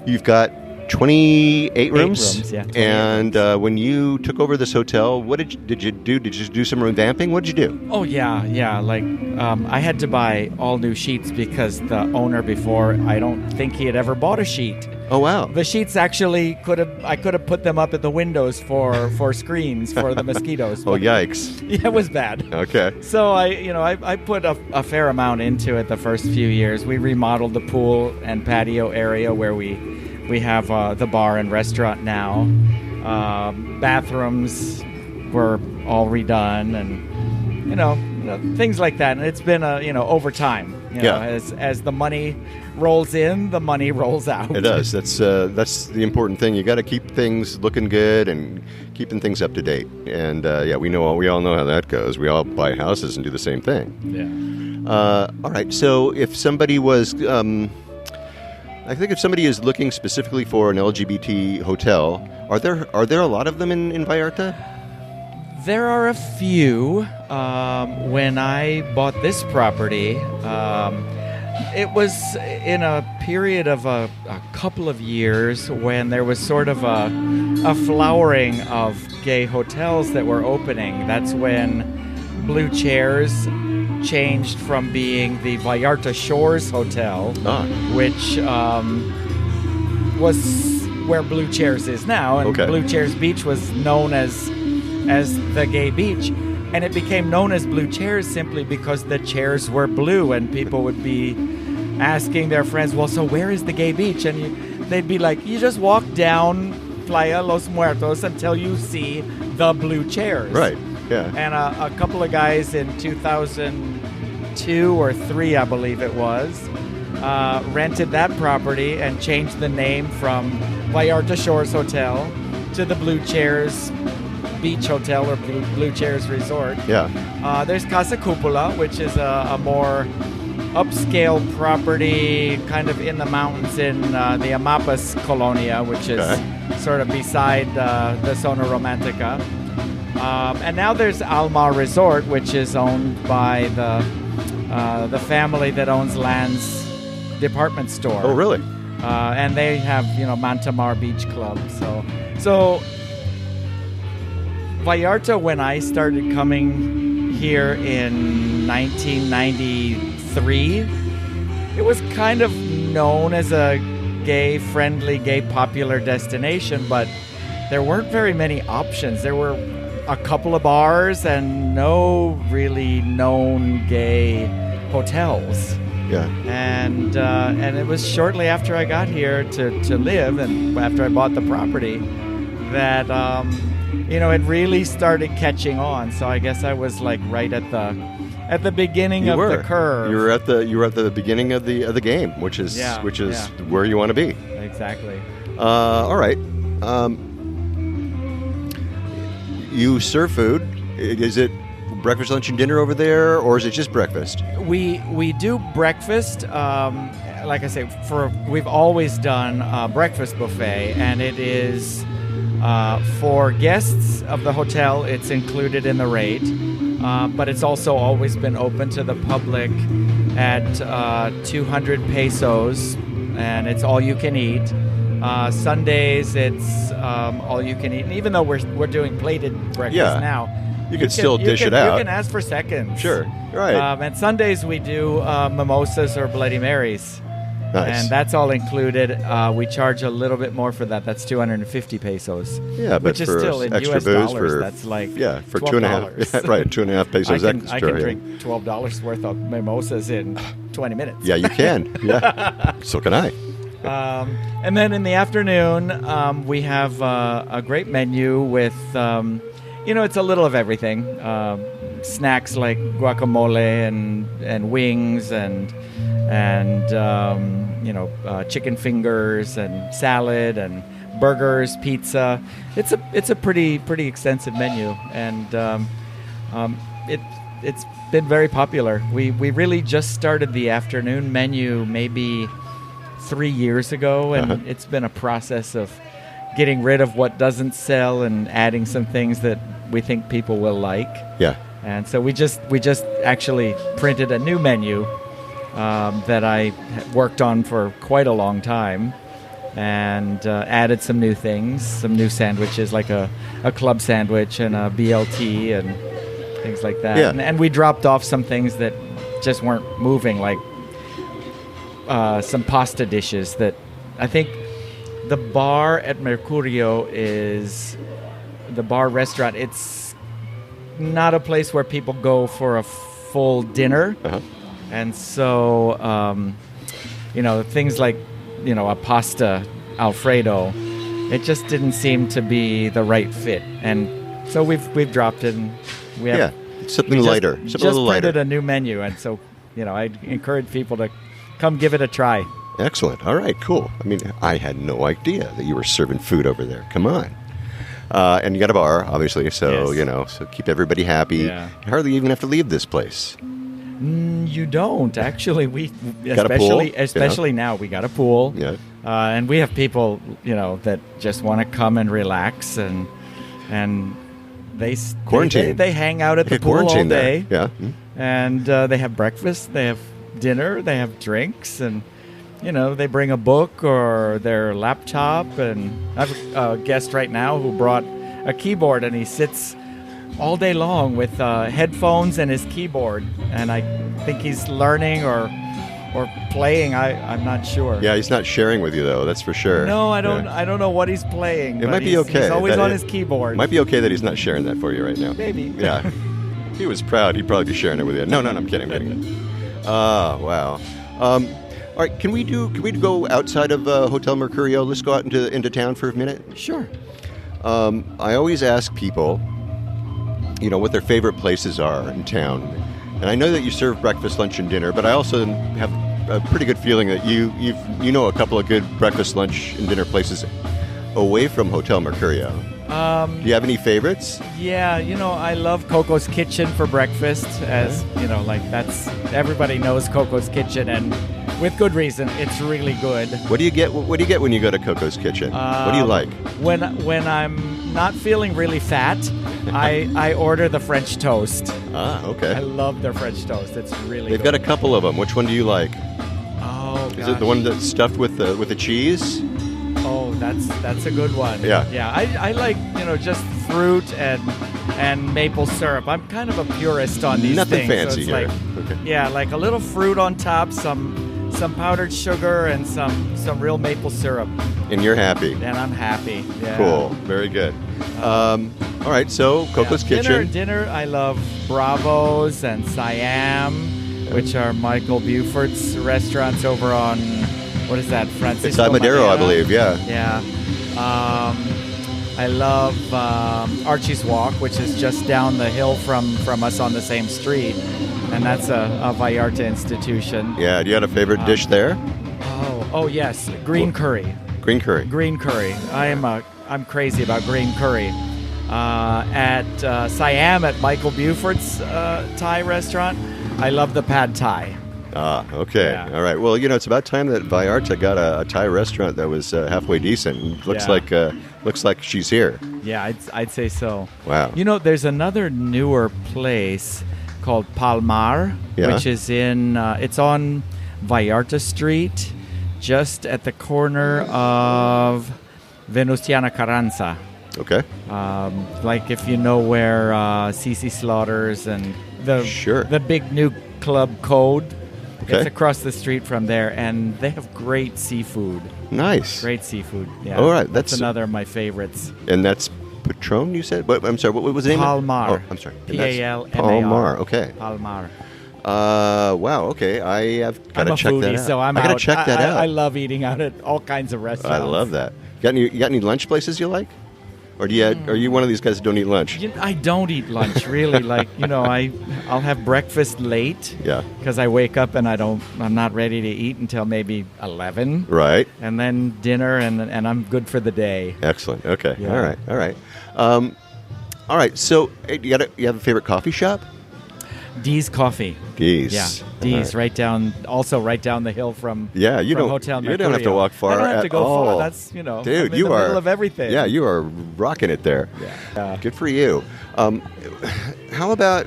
you've got 28 rooms? 8 rooms, yeah. And when you took over this hotel, what did you do? Did you do some revamping? What did you do? Oh, yeah. Like, I had to buy all new sheets because the owner before, I don't think he had ever bought a sheet. Oh, wow. The sheets actually I could have put them up at the windows for screens for the mosquitoes. Oh, yikes. Yeah, it was bad. Okay. So I put a fair amount into it the first few years. We remodeled the pool and patio area where we have the bar and restaurant now. Bathrooms were all redone, and things like that. And it's been over time. As the money rolls in, the money rolls out. It does. That's the important thing. You got to keep things looking good and keeping things up to date. And we all know how that goes. We all buy houses and do the same thing. Yeah. All right. So if somebody was, if somebody is looking specifically for an LGBT hotel, are there a lot of them in Vallarta? There are a few. When I bought this property, it was in a period of a couple of years when there was sort of a flowering of gay hotels that were opening. That's when Blue Chairs changed from being the Vallarta Shores Hotel, which was where Blue Chairs is now, and Blue Chairs Beach was known as the gay beach. And it became known as Blue Chairs simply because the chairs were blue, and people would be asking their friends, well, so where is the gay beach? And they'd be like, you just walk down Playa Los Muertos until you see the blue chairs. Right, yeah. And a couple of guys in 2002 or 3, I believe it was, rented that property and changed the name from Vallarta Shores Hotel to the Blue Chairs Beach Hotel or Blue Chairs Resort. Yeah. There's Casa Cupola, which is a more upscale property kind of in the mountains in the Amapas Colonia, which is sort of beside the Zona Romantica. And now there's Alma Resort, which is owned by the family that owns Land's department store. Oh, really? And they have, Mantamar Beach Club. So Vallarta, when I started coming here in 1993, it was kind of known as a gay-friendly, gay-popular destination, but there weren't very many options. There were a couple of bars and no really known gay hotels. Yeah. And it was shortly after I got here to live and after I bought the property that it really started catching on. So I guess I was like right at the beginning of the curve. You were at the beginning of the game, which is where you want to be. Exactly. All right. You serve food. Is it breakfast, lunch, and dinner over there, or is it just breakfast? We do breakfast. Like I say, we've always done a breakfast buffet, and it is for guests of the hotel. It's included in the rate, but it's also always been open to the public at 200 pesos, and it's all you can eat. Sundays, it's all you can eat. And even though we're doing plated breakfast now, you can still dish it out. You can ask for seconds. Sure, right. And Sundays we do mimosas or Bloody Marys. Nice. And that's all included. We charge a little bit more for that. That's 250 pesos. Yeah, but which is for still in extra US booze dollars. That's like for $12. 2.5. Yeah, right, 2.5 pesos extra. I can drink $12 worth of mimosas in 20 minutes. Yeah, you can. Yeah, so can I. And then in the afternoon, we have a great menu with, it's a little of everything. Snacks like guacamole and wings and chicken fingers and salad and burgers, pizza. It's a pretty extensive menu, and it's been very popular. We really just started the afternoon menu maybe 3 years ago, and it's been a process of getting rid of what doesn't sell and adding some things that we think people will like. Yeah. And so we just actually printed a new menu that I worked on for quite a long time, and added some new things, some new sandwiches like a club sandwich and a BLT and things like that. Yeah. And we dropped off some things that just weren't moving, like some pasta dishes that I think the bar at Mercurio is the bar restaurant. It's not a place where people go for a full dinner. And so, things like, a pasta Alfredo, it just didn't seem to be the right fit. And so we've dropped it, and we have something lighter, something a little lighter. Just printed a new menu, and so, I encourage people to come give it a try. Excellent. All right, cool. I mean, I had no idea that you were serving food over there. Come on. And you got a bar, obviously, so, so keep everybody happy. Yeah. You hardly even have to leave this place. You don't. Actually, we got a pool, especially now, we got a pool. Yeah. And we have people, that just want to come and relax, and they quarantine. They hang out at the pool all day. There. Yeah. And they have breakfast, they have dinner, they have drinks, and they bring a book or their laptop. And I have a guest right now who brought a keyboard, and he sits all day long with headphones and his keyboard, and I think he's learning or playing. I'm not sure. Yeah, he's not sharing with you though. That's for sure. No, I don't. Yeah. I don't know what he's playing. It might be okay. He's always on his keyboard. Might be okay that he's not sharing that for you right now. Maybe. Yeah. If he was proud, he'd probably be sharing it with you. No, I'm kidding. Oh, wow. All right, can we go outside of Hotel Mercurio? Let's go out into town for a minute. Sure. I always ask people, what their favorite places are in town. And I know that you serve breakfast, lunch, and dinner, but I also have a pretty good feeling that you know a couple of good breakfast, lunch, and dinner places away from Hotel Mercurio, do you have any favorites? Yeah, I love Coco's Kitchen for breakfast. As that's everybody knows Coco's Kitchen, and with good reason. It's really good. What do you get? What do you get when you go to Coco's Kitchen? What do you like? When I'm not feeling really fat, I order the French toast. Ah, okay. I love their French toast. It's really. They've got a couple of them. Which one do you like? Oh, gosh. Is it the one that's stuffed with the cheese? Oh, that's a good one. Yeah. Yeah. I like just fruit and maple syrup. I'm kind of a purist on these Nothing things. fancy so it's here. Okay. Yeah, like a little fruit on top, some powdered sugar, and some real maple syrup. And you're happy. And I'm happy. Yeah. Cool. Very good. All right. So Coco's Kitchen. Dinner. I love Bravo's and Siam, which are Michael Buford's restaurants over on, what is that, Francisco? It's Madero, I believe. Yeah. Yeah. I love Archie's Walk, which is just down the hill from us on the same street, and that's a Vallarta institution. Yeah. Do you have a favorite dish there? Oh yes, green curry. Green curry. Green curry. I'm crazy about green curry. At Siam, at Michael Buford's Thai restaurant, I love the pad Thai. Ah, okay. Yeah. All right. Well, it's about time that Vallarta got a Thai restaurant that was halfway decent. Looks like she's here. Yeah, I'd say so. Wow. There's another newer place called Palmar, which is it's on Vallarta Street, just at the corner of Venustiana Carranza. Okay. Like if you know where CC Slaughters and the big new club Code. Okay. It's across the street from there, and they have great seafood. Nice. Great seafood. Yeah. All right. That's another of my favorites. And that's Patron, you said? I'm sorry. What was the name? Palmar. Oh, I'm sorry. Palmar. Palmar. Okay. Palmar. Wow. Okay. I have got to check foodie, that out. So I'm I got to out. check that out. I love eating out at all kinds of restaurants. I love that. You got any lunch places you like? Or are you one of these guys that don't eat lunch? I don't eat lunch, really. I'll have breakfast late. Yeah. Because I wake up and I'm not ready to eat until maybe 11. Right. And then dinner, and I'm good for the day. Excellent. Okay. Yeah. All right. All right. So you have a favorite coffee shop? Dee's Coffee. Dee's. Yeah, Dee's right down the hill from Hotel Mercurio. You don't have to walk far. I don't have to go all. far. That's Dude, I'm in you the are middle of everything. Yeah, you are rocking it there. Yeah. Good for you. How about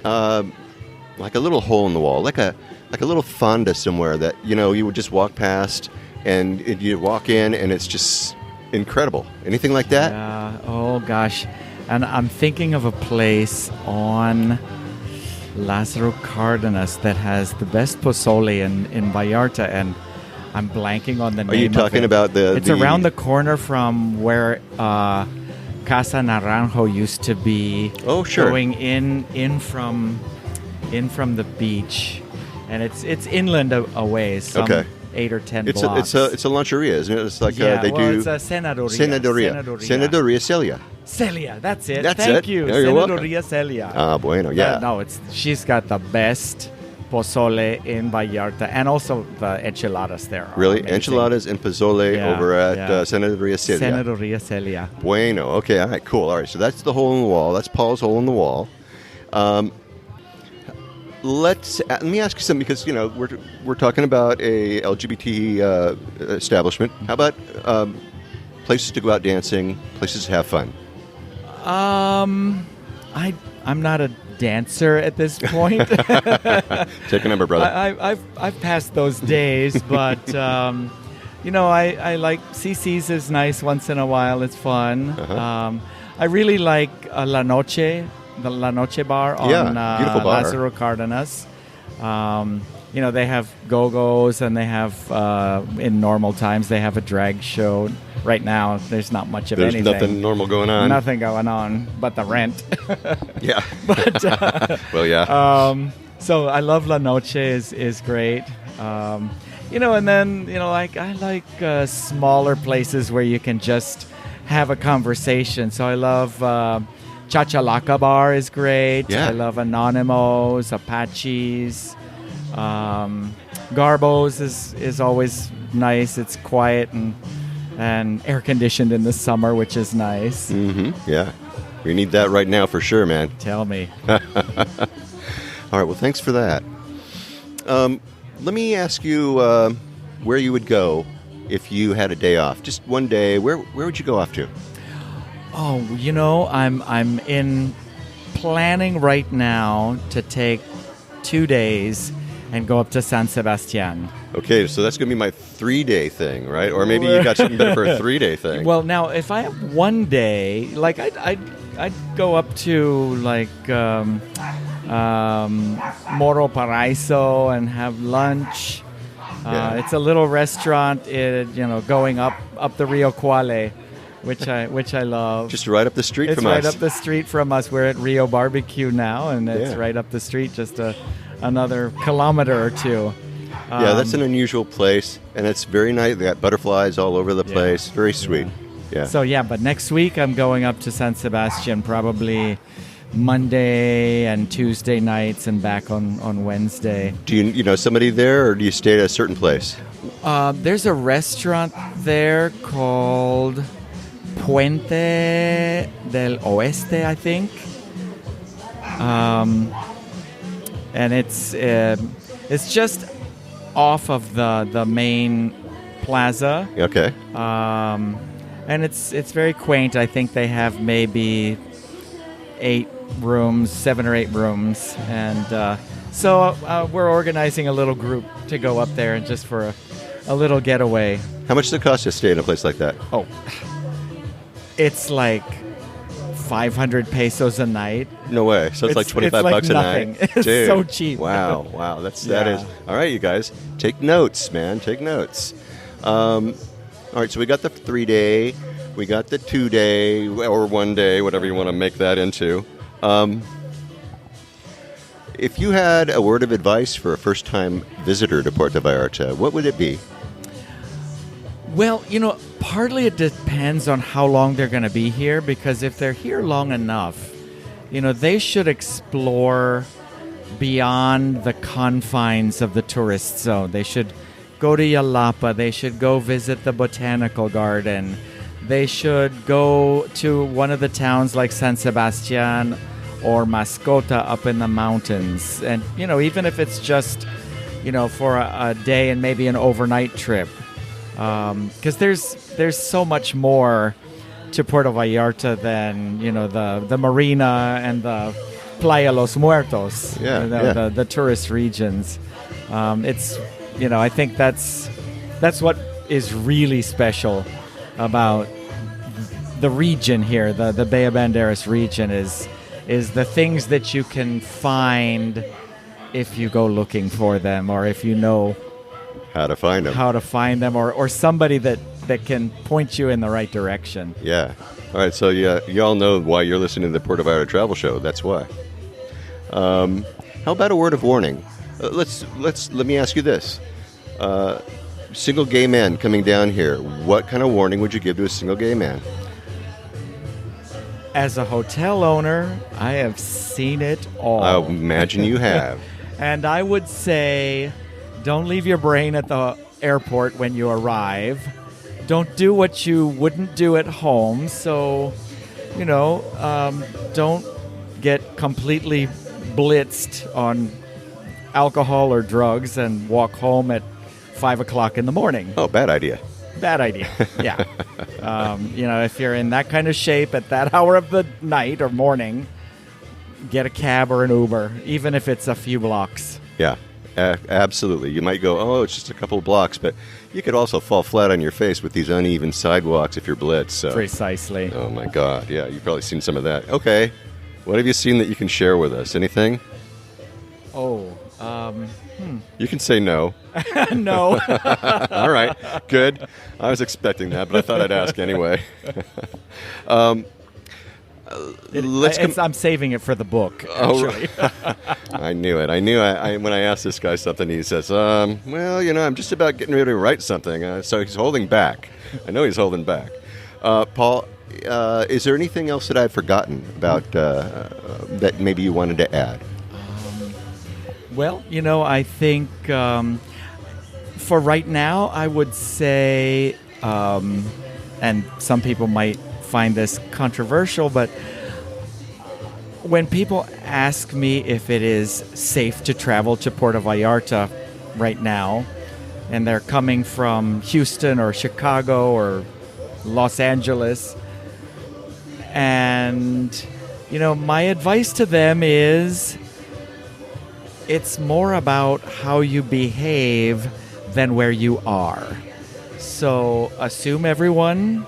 like a little hole in the wall, like a little fonda somewhere that you would just walk past, and you walk in and it's just incredible. Anything like that? Oh gosh. And I'm thinking of a place on Lázaro Cárdenas that has the best pozole in Vallarta, and I'm blanking on the name. Are you talking about the... It's around the corner from where Casa Naranjo used to be. Oh, sure. Going in from the beach, and it's inland a ways. Okay. 8 or 10 blocks. It's a luncheria, isn't it? It's like they do... it's a senadoria. Senadoria Celia. Celia, that's it. That's Thank it. you. Yeah, you're welcome. Senadoria Celia. Ah, bueno, yeah. No, she's got the best pozole in Vallarta, and also the enchiladas there. Really? Amazing. Enchiladas and pozole over at Senadoria Celia. Senadoria Celia. Bueno. Okay, all right, cool. All right, so that's the hole in the wall. That's Paul's hole in the wall. Let me ask you something, because we're talking about a LGBT establishment. How about places to go out dancing, places to have fun? I'm not a dancer at this point. Take a number, brother. I've passed those days, but I like CC's is nice once in a while. It's fun. Uh-huh. I really like La Noche. The La Noche bar on beautiful bar. Lázaro Cárdenas. They have go-go's, and they have, in normal times, they have a drag show. Right now, there's not much of anything. There's nothing normal going on. Nothing going on but the rent. Yeah. But, well, yeah. So I love La Noche is great. And then, I like smaller places where you can just have a conversation. So I love... Chachalaca Bar is great. Yeah. I love Anonymous, Apaches. Garbo's is always nice. It's quiet and and air conditioned in the summer, which is nice. Mm-hmm. Yeah. We need that right now for sure, man. Tell me. All right. Well, thanks for that. Let me ask you where you would go if you had a day off. Just one day. Where would you go off to? Oh, I'm in planning right now to take 2 days and go up to San Sebastian. Okay, so that's going to be my 3-day thing, right? Or maybe you got something better for a 3-day thing. Well, now, if I have 1 day, like, I'd go up to, like, Moro Paraiso and have lunch. Yeah. It's a little restaurant, going up the Rio Quale, which I love. Just right up the street from us. It's right up the street from us. We're at Rio Barbecue now, and it's Yeah. right up the street, just another kilometer or two. Yeah, that's an unusual place, and it's very nice. They got butterflies all over the place. Very sweet. Yeah. So, but next week I'm going up to San Sebastian, probably Monday and Tuesday nights, and back on Wednesday. Do you know somebody there, or do you stay at a certain place? There's a restaurant there called Puente del Oeste, I think. And it's just off of the main plaza. Okay. And it's very quaint. I think they have maybe 7 or 8 rooms, and so we're organizing a little group to go up there and just for a little getaway. How much does it cost to stay in a place like that? Oh, it's like 500 pesos a night. No way. So it's like 25 like bucks nothing. a night. It's Dude. so cheap. Wow. That Yeah. is. All right, you guys, take notes, man. Take notes. All right, so we got the 3-day, we got the 2-day, or 1 day, whatever you want to make that into. If you had a word of advice for a first-time visitor to Puerto Vallarta, what would it be? Well, partly it depends on how long they're going to be here, because if they're here long enough, they should explore beyond the confines of the tourist zone. They should go to Yalapa. They should go visit the botanical garden. They should go to one of the towns like San Sebastian or Mascota up in the mountains. And, even if it's just, for a day and maybe an overnight trip. Because there's so much more to Puerto Vallarta than, the marina and the Playa Los Muertos, the tourist regions. It's, I think that's what is really special about the region here, the Bay of Banderas region, is the things that you can find if you go looking for them, or if you know How to find them, or somebody that can point you in the right direction. Yeah. All right, so you all know why you're listening to the Puerto Vallarta Travel Show. That's why. How about a word of warning? Let me ask you this. Single gay man coming down here, what kind of warning would you give to a single gay man? As a hotel owner, I have seen it all. I imagine you have. And I would say, don't leave your brain at the airport when you arrive. Don't do what you wouldn't do at home. So, don't get completely blitzed on alcohol or drugs and walk home at 5 o'clock in the morning. Oh, bad idea. Bad idea. Yeah. If you're in that kind of shape at that hour of the night or morning, get a cab or an Uber, even if it's a few blocks. Yeah, absolutely. You might go, oh, it's just a couple of blocks, but you could also fall flat on your face with these uneven sidewalks if you're blitzed. So. Precisely. Oh, my God. Yeah, you've probably seen some of that. Okay. What have you seen that you can share with us? Anything? You can say no. No. All right. Good. I was expecting that, but I thought I'd ask anyway. I'm saving it for the book, actually. I knew it. When I asked this guy something, he says, I'm just about getting ready to write something. So he's holding back. I know he's holding back. Paul, is there anything else that I've forgotten about that maybe you wanted to add? Well, I think for right now, I would say and some people might find this controversial, but when people ask me if it is safe to travel to Puerto Vallarta right now, and they're coming from Houston or Chicago or Los Angeles, and, my advice to them is it's more about how you behave than where you are. So assume everyone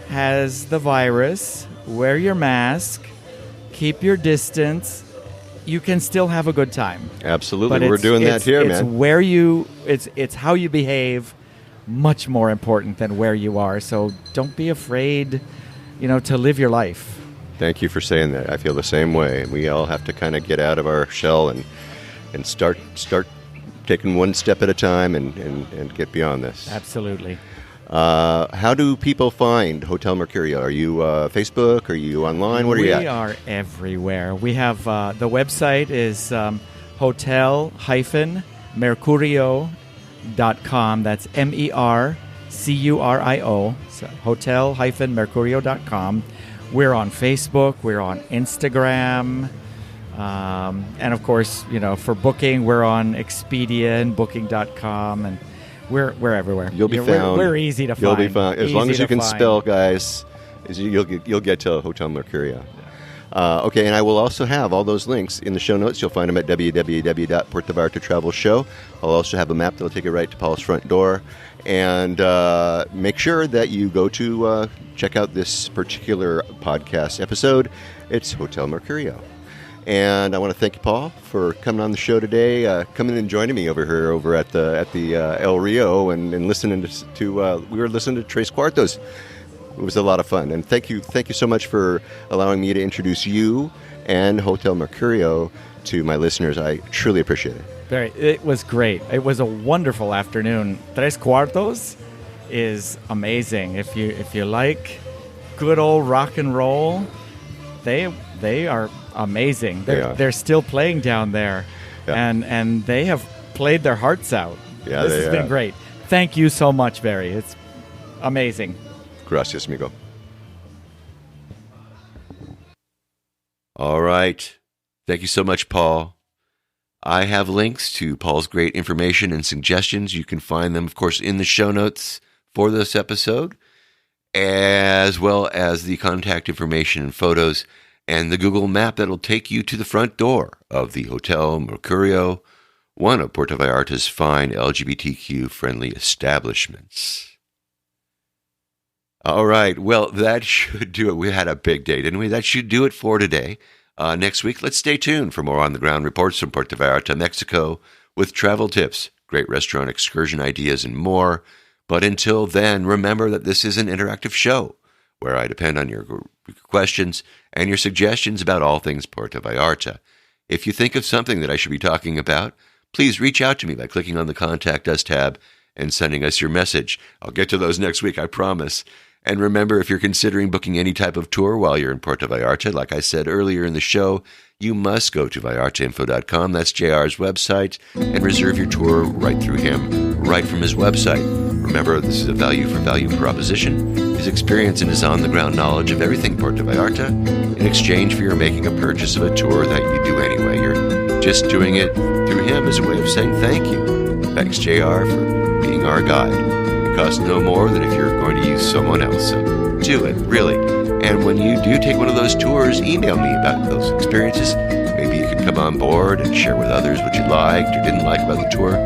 has the virus, wear your mask, keep your distance. You can still have a good time. Absolutely. But we're doing that here, man. It's how you behave much more important than where you are. So don't be afraid, to live your life. Thank you for saying that. I feel the same way. We all have to kind of get out of our shell and start taking one step at a time and get beyond this. Absolutely. How do people find Hotel Mercurio? Are you Facebook? Are you online? Where are you at? We are everywhere. We have the website is hotel-mercurio.com. That's MERCURIO. So hotel-mercurio.com. We're on Facebook. We're on Instagram. And of course, for booking, we're on Expedia and Booking.com, and we're everywhere. You'll be found. We're easy to find. You'll be found as long as you can find. spell, guys. You'll get to Hotel Mercurio. Okay, and I will also have all those links in the show notes. You'll find them at www.puertovallarta.travel-show. I'll also have a map that'll take you right to Paul's front door. And make sure that you go to check out this particular podcast episode. It's Hotel Mercurio. And I want to thank you, Paul, for coming on the show today, coming and joining me over at the El Rio and listening to we were listening to Tres Cuartos. It was a lot of fun, and thank you so much for allowing me to introduce you and Hotel Mercurio to my listeners. I truly appreciate it. It was great. It was a wonderful afternoon. Tres Cuartos is amazing. If you like good old rock and roll, they are amazing. They're still playing down there, and they have played their hearts out. Yeah, this has been great. Thank you so much, Barry. It's amazing. Gracias, amigo. All right. Thank you so much, Paul. I have links to Paul's great information and suggestions. You can find them, of course, in the show notes for this episode, as well as the contact information and photos and the Google map that'll take you to the front door of the Hotel Mercurio, one of Puerto Vallarta's fine LGBTQ-friendly establishments. All right. Well, that should do it. We had a big day, didn't we? That should do it for today. Next week, let's stay tuned for more on-the-ground reports from Puerto Vallarta, Mexico, with travel tips, great restaurant excursion ideas, and more. But until then, remember that this is an interactive show where I depend on your questions and your suggestions about all things Puerto Vallarta. If you think of something that I should be talking about, please reach out to me by clicking on the Contact Us tab and sending us your message. I'll get to those next week, I promise. And remember, if you're considering booking any type of tour while you're in Puerto Vallarta, like I said earlier in the show, you must go to vallartainfo.com, that's JR's website, and reserve your tour right through him, right from his website. Remember, this is a value-for-value proposition. His experience and his on-the-ground knowledge of everything Puerto Vallarta in exchange for your making a purchase of a tour that you do anyway. You're just doing it through him as a way of saying thank you. Thanks, JR, for being our guide. Cost no more than if you're going to use someone else. So do it, really. And when you do take one of those tours, email me about those experiences. Maybe you can come on board and share with others what you liked or didn't like about the tour.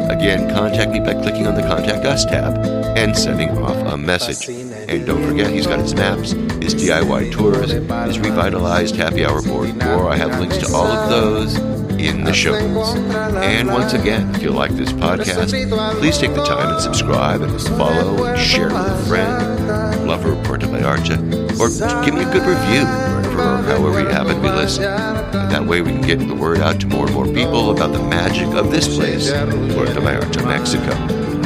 Again, contact me by clicking on the Contact Us tab and sending off a message. And don't forget, he's got his maps, his DIY tours, his revitalized happy hour board. More, I have links to all of those in the show notes. And once again, if you like this podcast, please take the time and subscribe and follow and share with a friend, lover of Puerto Vallarta, or give me a good review wherever or however you happen to be listening. And that way we can get the word out to more and more people about the magic of this place, Puerto Vallarta, Mexico.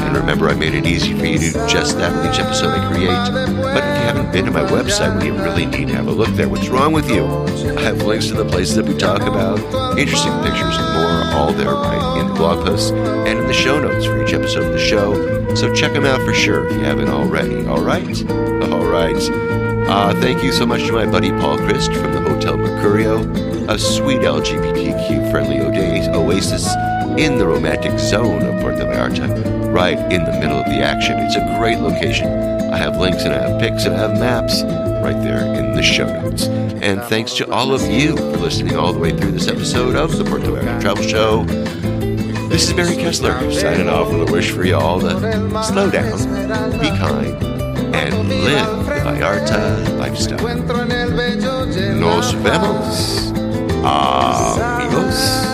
And remember, I made it easy for you to do just that with each episode I create. But if you haven't been to my website, well, you really need to have a look there. What's wrong with you? I have links to the places that we talk about, interesting pictures, and more all there right in the blog posts and in the show notes for each episode of the show. So check them out for sure if you haven't already. All right? All right. Thank you so much to my buddy Paul Christ from the Hotel Mercurio, a sweet LGBTQ-friendly oasis in the romantic zone of Puerto Vallarta, right in the middle of the action. It's a great location. I have links and I have pics and I have maps right there in the show notes. And thanks to all of you for listening all the way through this episode of the Puerto Vallarta Travel Show. This is Barry Kessler signing off with a wish for you all to slow down, be kind, and live the Vallarta lifestyle. Nos vemos, amigos.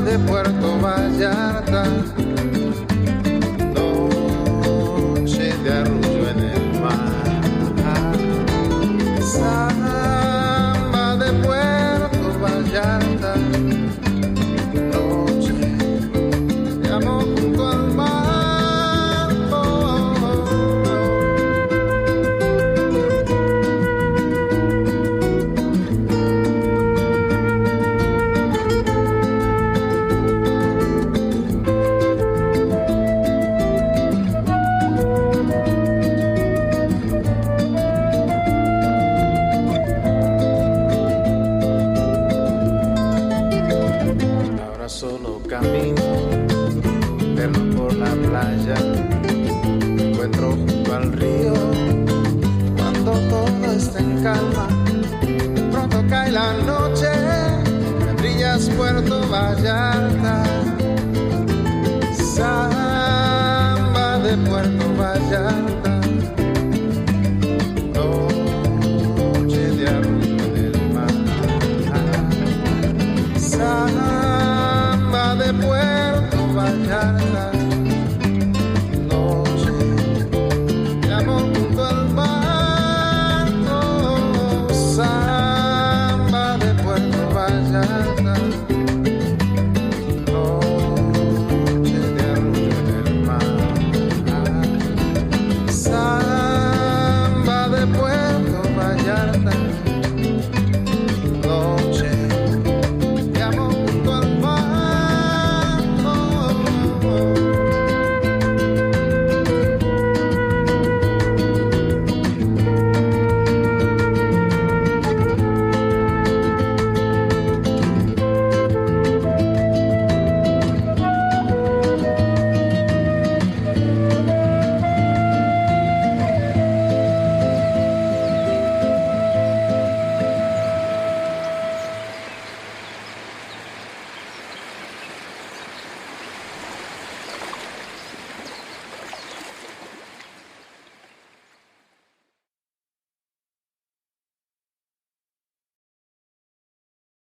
De Puerto Vallarta, noche de arrullo en el mar, samba de Puerto Vallarta, noche de amor junto al mar. Solo camino, perno por la playa, me encuentro junto al río, cuando todo está en calma, pronto cae la noche, brillas Puerto Vallarta.